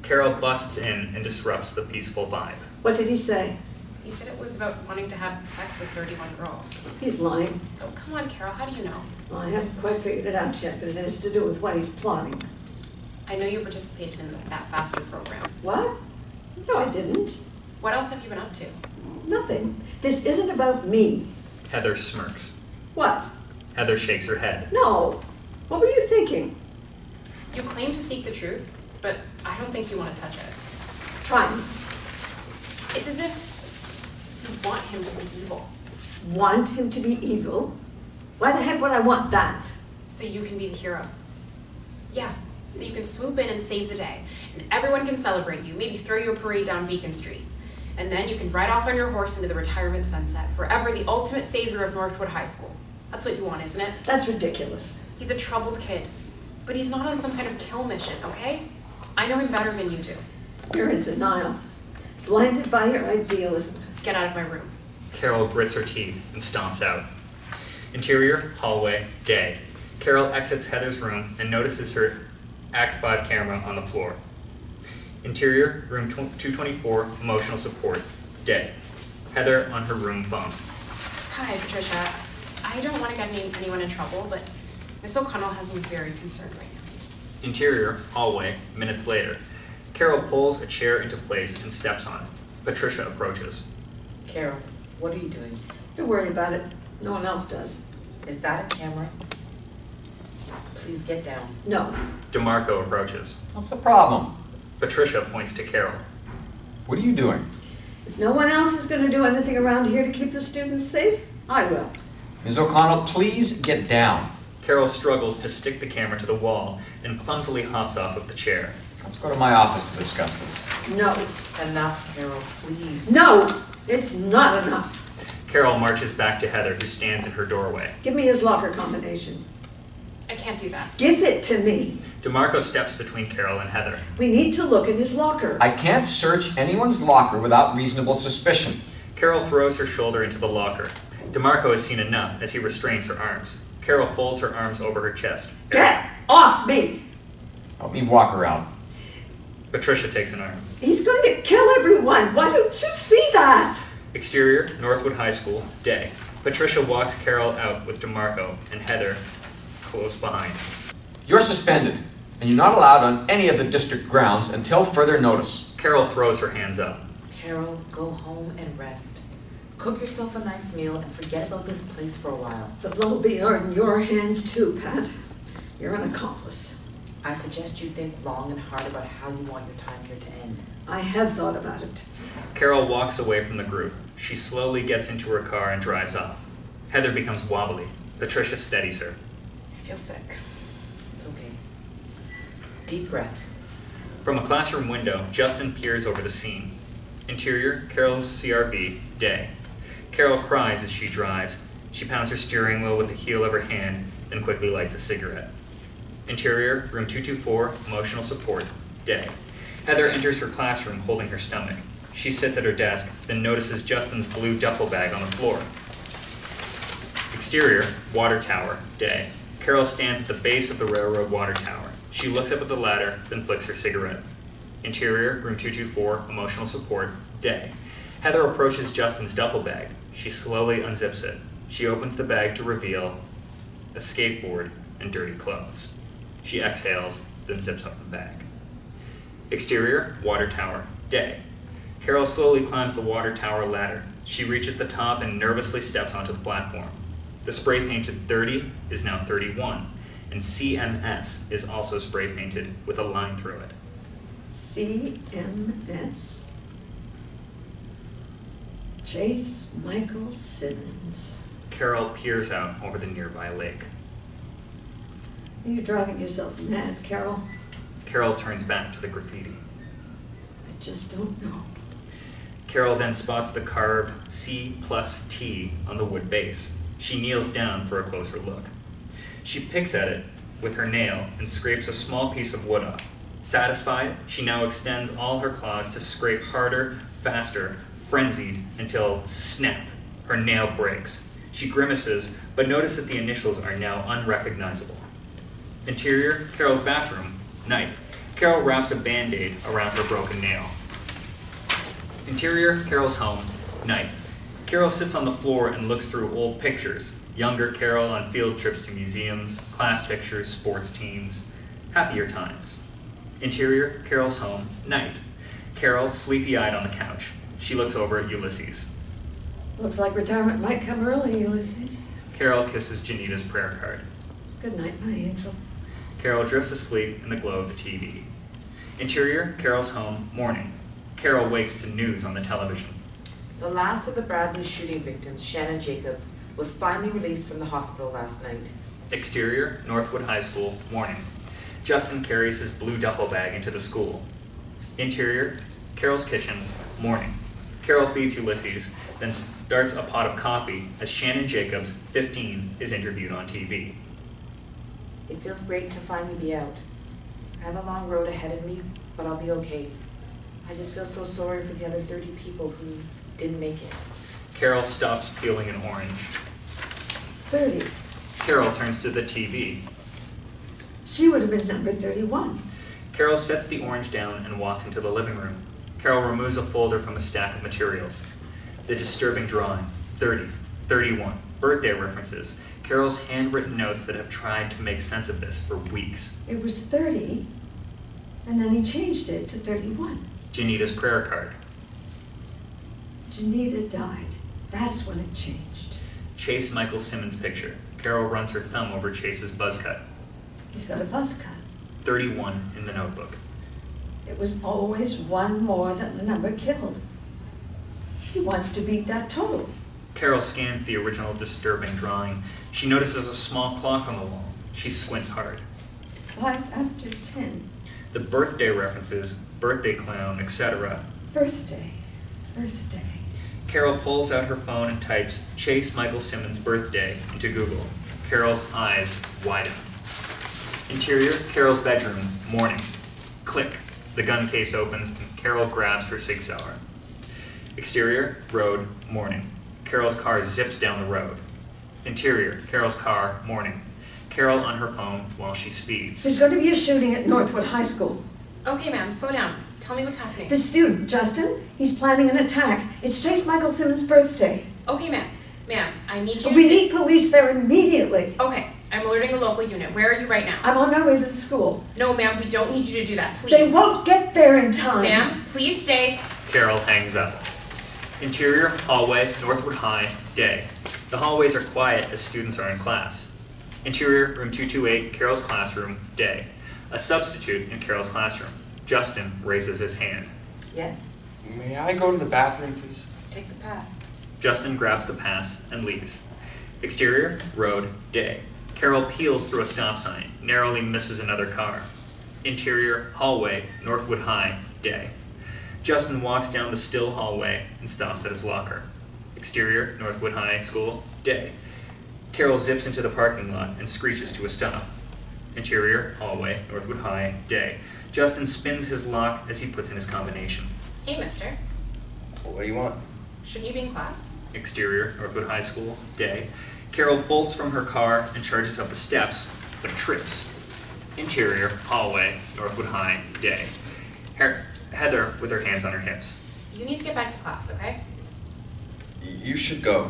Carol busts in and disrupts the peaceful vibe. What did he say? He said it was about wanting to have sex with 31 girls. He's lying. Oh, come on, Carol, how do you know? Well, I haven't quite figured it out yet, but it has to do with what he's plotting. I know you participated in that FASTER program. What? No, I didn't. What else have you been up to? Nothing. This isn't about me. Heather smirks. What? Heather shakes her head. No. What were you thinking? You claim to seek the truth, but I don't think you want to touch it. Try me. It's as if you want him to be evil, Want him to be evil? Why the heck would I want that? so you can be the hero. Yeah, so you can swoop in and save the day, and everyone can celebrate you, maybe throw you a parade down Beacon Street. And then you can ride off on your horse into the retirement sunset, forever the ultimate savior of Northwood High School. That's what you want, isn't it? That's ridiculous. He's a troubled kid, but he's not on some kind of kill mission, okay? I know him better than you do. You're in denial. Blinded by your idealism. Get out of my room. Carol grits her teeth and stomps out. Interior, hallway, day. Carol exits Heather's room and notices her Act 5 camera on the floor. Interior, room 224, emotional support, day. Heather on her room phone. Hi, Patricia. I don't want to get anyone in trouble, but Miss O'Connell has me very concerned right now. Interior, hallway, minutes later. Carol pulls a chair into place and steps on it. Patricia approaches. Carol, what are you doing? Don't worry about it. No one else does. Is that a camera? Please get down. No. DeMarco approaches. What's the problem? Patricia points to Carol. What are you doing? If no one else is going to do anything around here to keep the students safe, I will. Ms. O'Connell, please get down. Carol struggles to stick the camera to the wall and clumsily hops off of the chair. Let's go to my office to discuss this. No. Enough, Carol, please. No! It's not enough. Carol marches back to Heather, who stands in her doorway. Give me his locker combination. I can't do that. Give it to me. DeMarco steps between Carol and Heather. We need to look in his locker. I can't search anyone's locker without reasonable suspicion. Carol throws her shoulder into the locker. DeMarco has seen enough as he restrains her arms. Carol folds her arms over her chest. Get off me! Help me walk her out. Patricia takes an arm. He's going to kill everyone. Why don't you see that? Exterior, Northwood High School, day. Patricia walks Carol out with DeMarco and Heather close behind. You're suspended, and you're not allowed on any of the district grounds until further notice. Carol throws her hands up. Carol, go home and rest. Cook yourself a nice meal and forget about this place for a while. The blood will be in your hands too, Pat. You're an accomplice. I suggest you think long and hard about how you want your time here to end. I have thought about it. Carol walks away from the group. She slowly gets into her car and drives off. Heather becomes wobbly. Patricia steadies her. I feel sick. It's okay. Deep breath. From a classroom window, Justin peers over the scene. Interior, Carol's CRV, day. Carol cries as she drives. She pounds her steering wheel with the heel of her hand, then quickly lights a cigarette. Interior, room 224, emotional support, day. Heather enters her classroom holding her stomach. She sits at her desk, then notices Justin's blue duffel bag on the floor. Exterior, water tower, day. Carol stands at the base of the railroad water tower. She looks up at the ladder, then flicks her cigarette. Interior, room 224, emotional support, day. Heather approaches Justin's duffel bag. She slowly unzips it. She opens the bag to reveal a skateboard and dirty clothes. She exhales, then zips up the bag. Exterior, water tower, day. Carol slowly climbs the water tower ladder. She reaches the top and nervously steps onto the platform. The spray painted 30 is now 31, and CMS is also spray painted with a line through it. CMS. Chase Michael Simmons. Carol peers out over the nearby lake. You're driving yourself mad, Carol. Carol turns back to the graffiti. I just don't know. Carol then spots the carved C+T on the wood base. She kneels down for a closer look. She picks at it with her nail and scrapes a small piece of wood off. Satisfied, she now extends all her claws to scrape harder, faster, frenzied, until snap, her nail breaks. She grimaces, but notices that the initials are now unrecognizable. Interior, Carol's bathroom, night. Carol wraps a Band-Aid around her broken nail. Interior, Carol's home, night. Carol sits on the floor and looks through old pictures. Younger Carol on field trips to museums, class pictures, sports teams, happier times. Interior, Carol's home, night. Carol, sleepy-eyed on the couch. She looks over at Ulysses. Looks like retirement might come early, Ulysses. Carol kisses Janita's prayer card. Good night, my angel. Carol drifts asleep in the glow of the TV. Interior, Carol's home, morning. Carol wakes to news on the television. The last of the Bradley shooting victims, Shannon Jacobs, was finally released from the hospital last night. Exterior, Northwood High School, morning. Justin carries his blue duffel bag into the school. Interior, Carol's kitchen, morning. Carol feeds Ulysses, then starts a pot of coffee as Shannon Jacobs, 15, is interviewed on TV. It feels great to finally be out. I have a long road ahead of me, but I'll be okay. I just feel so sorry for the other 30 people who didn't make it. Carol stops peeling an orange. 30. Carol turns to the TV. She would have been number 31. Carol sets the orange down and walks into the living room. Carol removes a folder from a stack of materials. The disturbing drawing, 30, 31, birthday references, Carol's handwritten notes that have tried to make sense of this for weeks. It was 30, and then he changed it to 31. Janita's prayer card. Janita died. That's when it changed. Chase Michael Simmons' picture. Carol runs her thumb over Chase's buzz cut. He's got a buzz cut. 31 in the notebook. It was always one more than the number killed. He wants to beat that total. Carol scans the original disturbing drawing. She notices a small clock on the wall. She squints hard. 5 after 10. The birthday references, birthday clown, etc. Birthday. Birthday. Carol pulls out her phone and types Chase Michael Simmons' birthday into Google. Carol's eyes widen. Interior, Carol's bedroom, morning. Click. The gun case opens and Carol grabs her Sig Sauer. Exterior, road, morning. Carol's car zips down the road. Interior, Carol's car, morning. Carol on her phone while she speeds. There's going to be a shooting at Northwood High School. Okay, ma'am, slow down. Tell me what's happening. The student, Justin, he's planning an attack. It's Chase Michael Simmons' birthday. Okay, ma'am. Ma'am, I need you to... We need police there immediately. Okay, I'm alerting a local unit. Where are you right now? I'm on my way to the school. No, ma'am, we don't need you to do that, They please. won't get there in time. Ma'am, please stay. Carol hangs up. Interior, hallway, Northwood High, day. The hallways are quiet as students are in class. Interior, room 228, Carol's classroom, day. A substitute in Carol's classroom. Justin raises his hand. Yes? May I go to the bathroom, please? Take the pass. Justin grabs the pass and leaves. Exterior, road, day. Carol peels through a stop sign, narrowly misses another car. Interior, hallway, Northwood High, day. Justin walks down the still hallway and stops at his locker. Exterior, Northwood High School, day. Carol zips into the parking lot and screeches to a stop. Interior, hallway, Northwood High, day. Justin spins his lock as he puts in his combination. Hey, mister. What do you want? Shouldn't you be in class? Exterior, Northwood High School, day. Carol bolts from her car and charges up the steps, but trips. Interior, hallway, Northwood High, day. Heather with her hands on her hips. You need to get back to class, okay? You should go.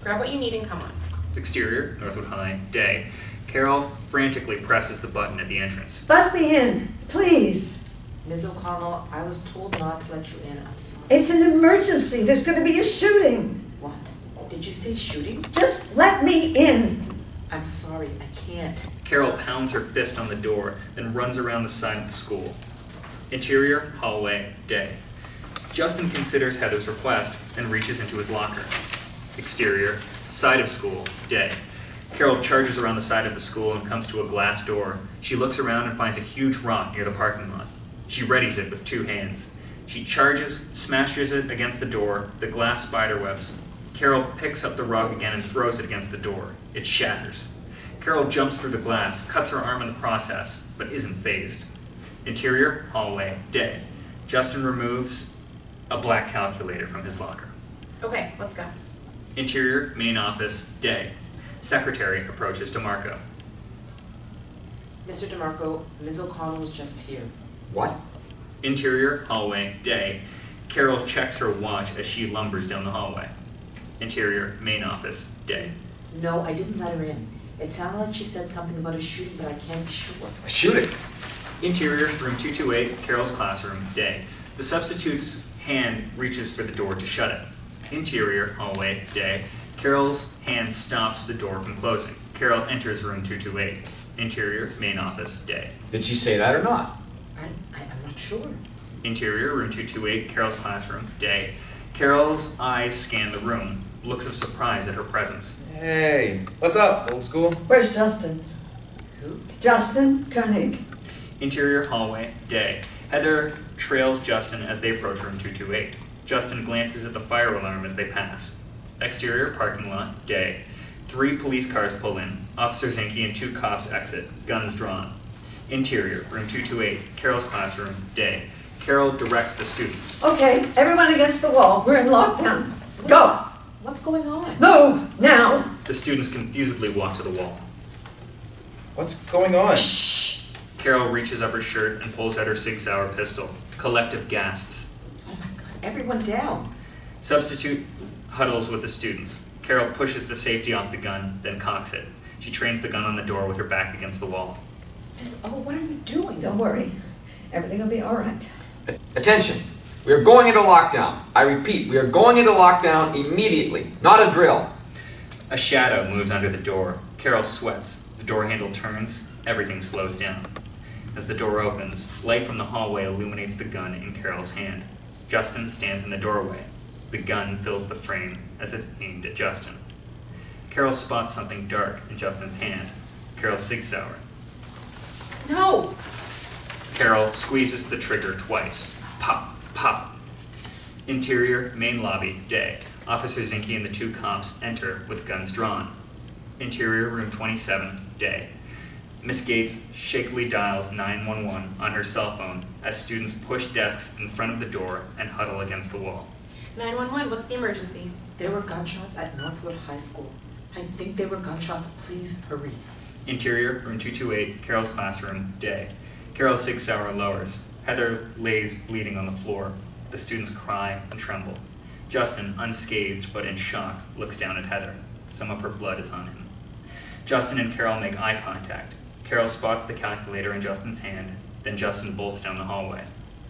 Grab what you need and come on. Exterior, Northwood High, day. Carol frantically presses the button at the entrance. Buzz me in, please. Ms. O'Connell, I was told not to let you in. I'm sorry. It's an emergency. There's going to be a shooting. What? Did you say shooting? Just let me in. I'm sorry, I can't. Carol pounds her fist on the door, then runs around the side of the school. Interior, hallway, day. Justin considers Heather's request and reaches into his locker. Exterior, side of school, day. Carol charges around the side of the school and comes to a glass door. She looks around and finds a huge rock near the parking lot. She readies it with two hands. She charges, smashes it against the door, the glass spiderwebs. Carol picks up the rug again and throws it against the door. It shatters. Carol jumps through the glass, cuts her arm in the process, but isn't fazed. Interior, hallway, day. Justin removes a black calculator from his locker. Okay, let's go. Interior, main office, day. Secretary approaches DeMarco. Mr. DeMarco, Ms. O'Connell was just here. What? Interior, hallway, day. Carol checks her watch as she lumbers down the hallway. Interior, main office, day. No, I didn't let her in. It sounded like she said something about a shooting, but I can't be sure. A shooting? Interior, room 228, Carol's classroom, day. The substitute's hand reaches for the door to shut it. Interior, hallway, day. Carol's hand stops the door from closing. Carol enters room 228. Interior, main office, day. Did she say that or not? I'm not sure. Interior, room 228, Carol's classroom, day. Carol's eyes scan the room, looks of surprise at her presence. Hey, what's up, old school? Where's Justin? Who? Justin Koenig. Interior, hallway, day. Heather trails Justin as they approach room 228. Justin glances at the fire alarm as they pass. Exterior, parking lot, day. 3 police cars pull in. Officer Zinke and 2 cops exit, guns drawn. Interior, room 228, Carol's classroom, day. Carol directs the students. Okay, everyone against the wall. We're in lockdown. Go! What's going on? Move! Now! The students confusedly walk to the wall. What's going on? Shh! Carol reaches up her shirt and pulls out her Sig Sauer pistol. Collective gasps. Oh my god, everyone down. Substitute huddles with the students. Carol pushes the safety off the gun, then cocks it. She trains the gun on the door with her back against the wall. What are you doing? Don't worry. Everything will be all right. Attention! We are going into lockdown. I repeat, we are going into lockdown immediately. Not a drill. A shadow moves under the door. Carol sweats. The door handle turns. Everything slows down. As the door opens, light from the hallway illuminates the gun in Carol's hand. Justin stands in the doorway. The gun fills the frame as it's aimed at Justin. Carol spots something dark in Justin's hand. Carol's Sig Sauer. No! Carol squeezes the trigger twice. Pop, pop. Interior, main lobby, day. Officer Zinke and the 2 cops enter with guns drawn. Interior, room 27, day. Miss Gates shakily dials 911 on her cell phone as students push desks in front of the door and huddle against the wall. 911, what's the emergency? There were gunshots at Northwood High School. I think they were gunshots. Please hurry. Interior, room 228, Carol's classroom, day. Carol's Sig Sauer lowers. Heather lays bleeding on the floor. The students cry and tremble. Justin, unscathed but in shock, looks down at Heather. Some of her blood is on him. Justin and Carol make eye contact. Carol spots the calculator in Justin's hand, then Justin bolts down the hallway.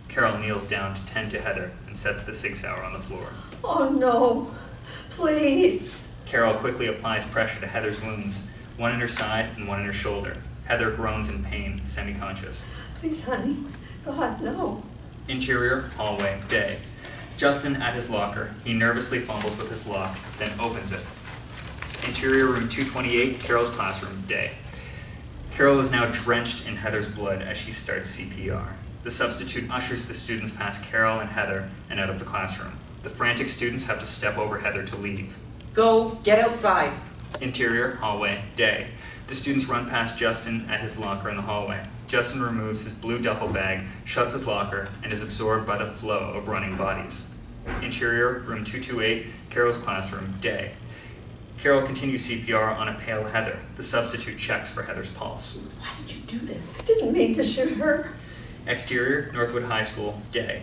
Carol kneels down to tend to Heather and sets the Sig Sauer on the floor. Oh no. Please. Carol quickly applies pressure to Heather's wounds, one in her side and one in her shoulder. Heather groans in pain, semi-conscious. Please, honey. God, no. Interior, hallway, day. Justin at his locker. He nervously fumbles with his lock, then opens it. Interior, room 228, Carol's classroom, day. Carol is now drenched in Heather's blood as she starts CPR. The substitute ushers the students past Carol and Heather and out of the classroom. The frantic students have to step over Heather to leave. Go, get outside. Interior, hallway, day. The students run past Justin at his locker in the hallway. Justin removes his blue duffel bag, shuts his locker, and is absorbed by the flow of running bodies. Interior, room 228, Carol's classroom, day. Carol continues CPR on a pale Heather. The substitute checks for Heather's pulse. Why did you do this? I didn't mean to shoot her. Exterior, Northwood High School, day.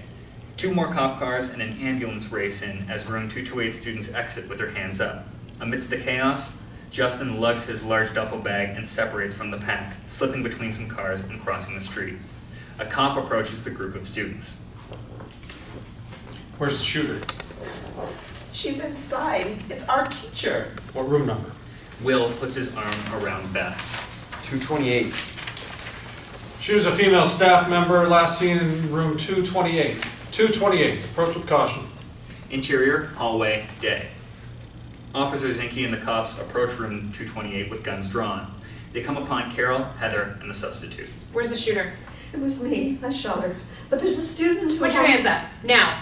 2 more cop cars and an ambulance race in as room 228 students exit with their hands up. Amidst the chaos, Justin lugs his large duffel bag and separates from the pack, slipping between some cars and crossing the street. A cop approaches the group of students. Where's the shooter? She's inside. It's our teacher. What room number? Will puts his arm around Beth. 228. Shooter's a female staff member, last seen in room 228. 228, approach with caution. Interior, hallway, day. Officer Zinke and the cops approach room 228 with guns drawn. They come upon Carol, Heather, and the substitute. Where's the shooter? It was me. I shot her. But there's a student Put your hands up, now.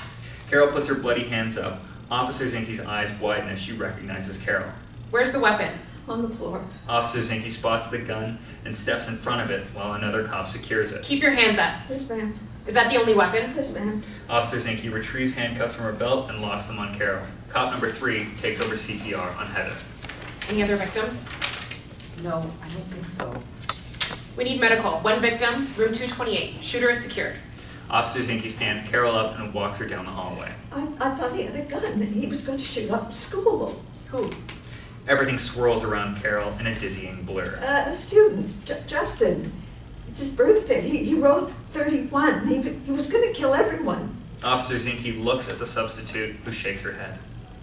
Carol puts her bloody hands up. Officer Zinke's eyes widen as she recognizes Carol. Where's the weapon? On the floor. Officer Zinke spots the gun and steps in front of it while another cop secures it. Keep your hands up. Yes, ma'am. Is that the only weapon? Yes, ma'am. Officer Zinke retrieves handcuffs from her belt and locks them on Carol. Cop number 3 takes over CPR on Heather. Any other victims? No, I don't think so. We need medical. One victim, room 228. Shooter is secured. Officer Zinke stands Carol up and walks her down the hallway. I thought he had a gun and he was going to shoot up the school. Who? Everything swirls around Carol in a dizzying blur. A student, Justin. It's his birthday. He wrote 31. He was going to kill everyone. Officer Zinke looks at the substitute, who shakes her head.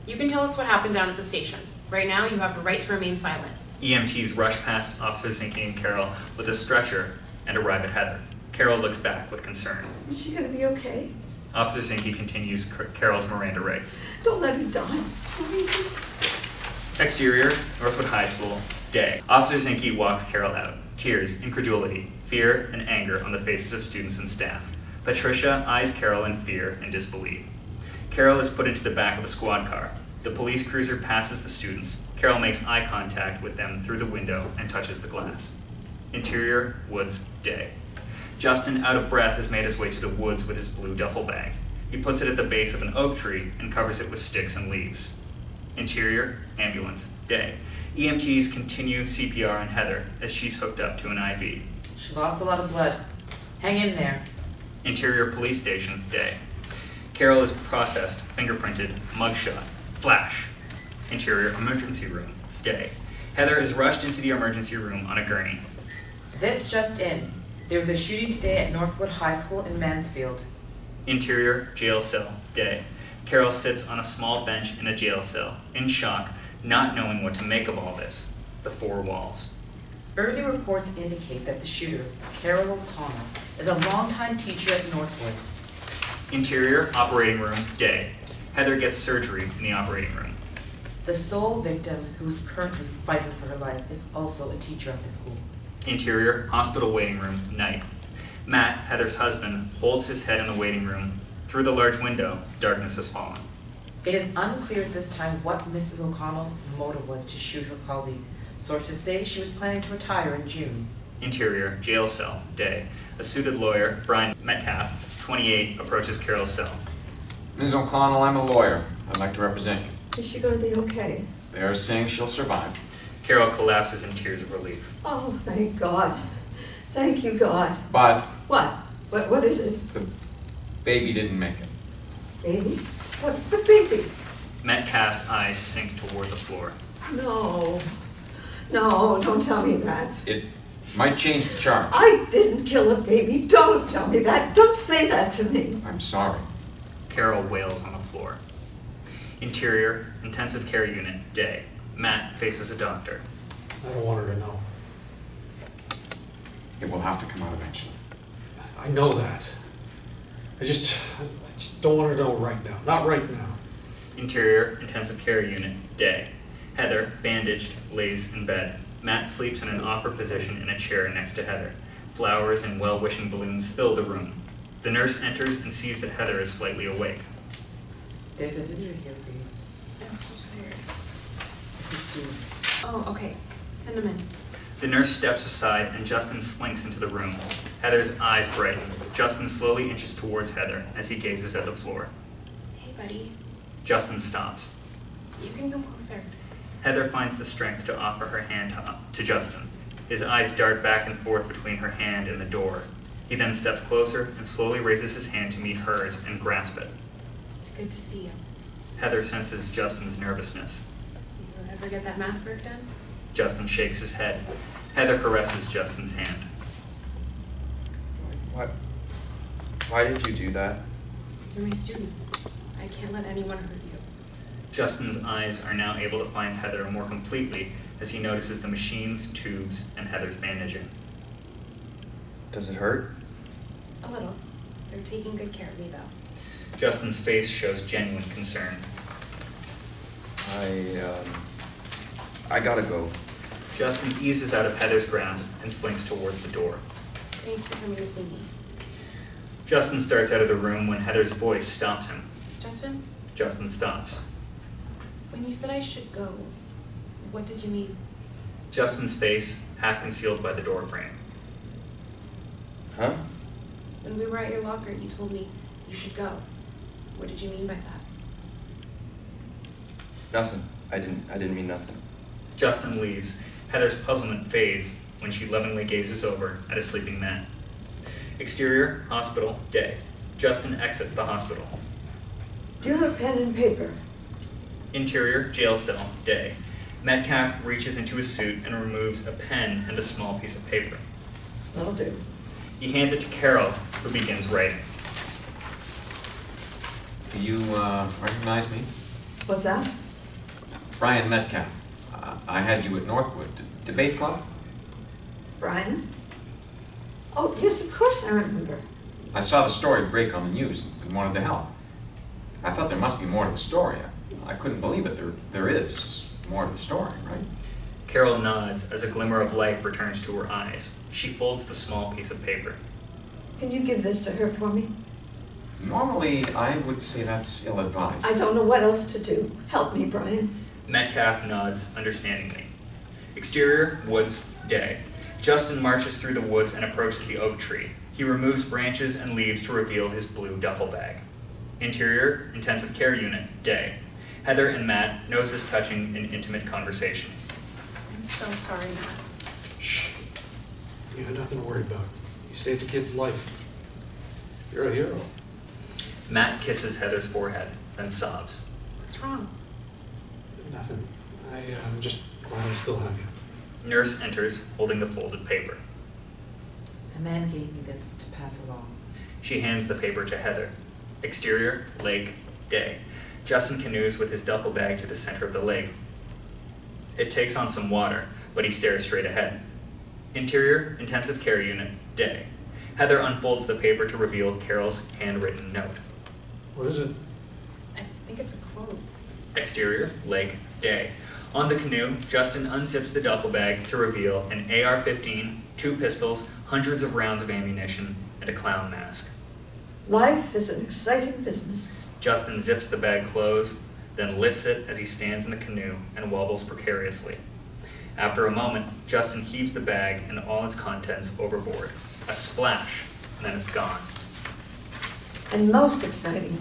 You can tell us what happened down at the station. Right now, you have the right to remain silent. EMTs rush past Officer Zinke and Carol with a stretcher and arrive at Heather. Carol looks back with concern. Is she going to be okay? Officer Zinke continues Carol's Miranda rights. Don't let her die, please. Exterior, Northwood High School, day. Officer Zinke walks Carol out. Tears, incredulity, fear, and anger on the faces of students and staff. Patricia eyes Carol in fear and disbelief. Carol is put into the back of a squad car. The police cruiser passes the students. Carol makes eye contact with them through the window and touches the glass. Interior, woods, day. Justin, out of breath, has made his way to the woods with his blue duffel bag. He puts it at the base of an oak tree and covers it with sticks and leaves. Interior, ambulance, day. EMTs continue CPR on Heather as she's hooked up to an IV. She lost a lot of blood. Hang in there. Interior police station, day. Carol is processed, fingerprinted, mugshot, flash. Interior emergency room, day. Heather is rushed into the emergency room on a gurney. This just in. There was a shooting today at Northwood High School in Mansfield. Interior jail cell, day. Carol sits on a small bench in a jail cell, in shock, not knowing what to make of all this. The four walls. Early reports indicate that the shooter, Carol O'Connell, is a longtime teacher at Northwood. Interior operating room, day. Heather gets surgery in the operating room. The sole victim, who's currently fighting for her life, is also a teacher at the school. Interior hospital waiting room, night. Matt, Heather's husband, holds his head in the waiting room. Through the large window, darkness has fallen. It is unclear at this time what Mrs. O'Connell's motive was to shoot her colleague. Sources say she was planning to retire in June. Interior jail cell, day. A suited lawyer, Brian Metcalf, 28, approaches Carol's cell. Ms. O'Connell, I'm a lawyer. I'd like to represent you. Is she going to be okay? They are saying she'll survive. Carol collapses in tears of relief. Oh, thank God. Thank you, God. But What? What is it? the baby didn't make it. Baby? What baby? Metcalf's eyes sink toward the floor. No. No, don't tell me that. It might change the charge. I didn't kill a baby. Don't tell me that. Don't say that to me. I'm sorry. Carol wails on the floor. Interior intensive care unit, day. Matt faces a doctor. I don't want her to know. It will have to come out eventually. I know that. I just don't want her to know right now. Not right now. Interior intensive care unit, day. Heather, bandaged, lays in bed. Matt sleeps in an awkward position in a chair next to Heather. Flowers and well-wishing balloons fill the room. The nurse enters and sees that Heather is slightly awake. There's a visitor here for you. I'm so tired. It's a student. Oh, okay. Send him in. The nurse steps aside and Justin slinks into the room. Heather's eyes brighten. Justin slowly inches towards Heather as he gazes at the floor. Hey, buddy. Justin stops. You can come closer. Heather finds the strength to offer her hand to Justin. His eyes dart back and forth between her hand and the door. He then steps closer and slowly raises his hand to meet hers and grasp it. It's good to see you. Heather senses Justin's nervousness. You ever get that math work done? Justin shakes his head. Heather caresses Justin's hand. What? Why did you do that? You're my student. I can't let anyone hurt you. Justin's eyes are now able to find Heather more completely as he notices the machines, tubes, and Heather's bandaging. Does it hurt? A little. They're taking good care of me, though. Justin's face shows genuine concern. I gotta go. Justin eases out of Heather's grasp and slinks towards the door. Thanks for coming to see me. Justin starts out of the room when Heather's voice stops him. Justin, Justin stops. when you said I should go, what did you mean? Justin's face half concealed by the door frame. Huh? When we were at your locker, you told me you should go. What did you mean by that? Nothing. I didn't mean nothing. Justin leaves. Heather's puzzlement fades when she lovingly gazes over at a sleeping man. Exterior, hospital, day. Justin exits the hospital. Do you have a pen and paper? Interior, jail cell, day. Metcalf reaches into his suit and removes a pen and a small piece of paper. That'll do. He hands it to Carol, who begins writing. Do you recognize me? What's that? Brian Metcalf. I had you at Northwood. Debate club? Brian? Oh, yes, of course I remember. I saw the story break on the news and wanted to help. I thought there must be more to the story. I couldn't believe it. There is more to the story, right? Carol nods as a glimmer of life returns to her eyes. She folds the small piece of paper. Can you give this to her for me? Normally, I would say that's ill-advised. I don't know what else to do. Help me, Brian. Metcalf nods understandingly. Exterior, woods, day. Justin marches through the woods and approaches the oak tree. He removes branches and leaves to reveal his blue duffel bag. Interior, intensive care unit, day. Heather and Matt noses touching in intimate conversation. I'm so sorry, Matt. Shh. You have nothing to worry about. You saved a kid's life. You're a hero. Matt kisses Heather's forehead, then sobs. What's wrong? Nothing. I'm just glad I still have you. Nurse enters, holding the folded paper. A man gave me this to pass along. She hands the paper to Heather. Exterior, lake, day. Justin canoes with his duffel bag to the center of the lake. It takes on some water, but he stares straight ahead. Interior, intensive care unit, day. Heather unfolds the paper to reveal Carol's handwritten note. What is it? I think it's a quote. Exterior, lake, day. On the canoe, Justin unzips the duffel bag to reveal an AR-15, 2 pistols, hundreds of rounds of ammunition, and a clown mask. Life is an exciting business. Justin zips the bag closed, then lifts it as he stands in the canoe and wobbles precariously. After a moment, Justin heaves the bag and all its contents overboard. A splash, and then it's gone. And most exciting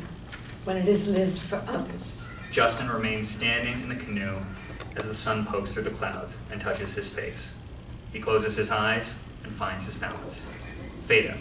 when it is lived for others. Justin remains standing in the canoe as the sun pokes through the clouds and touches his face. He closes his eyes and finds his balance. Fade out.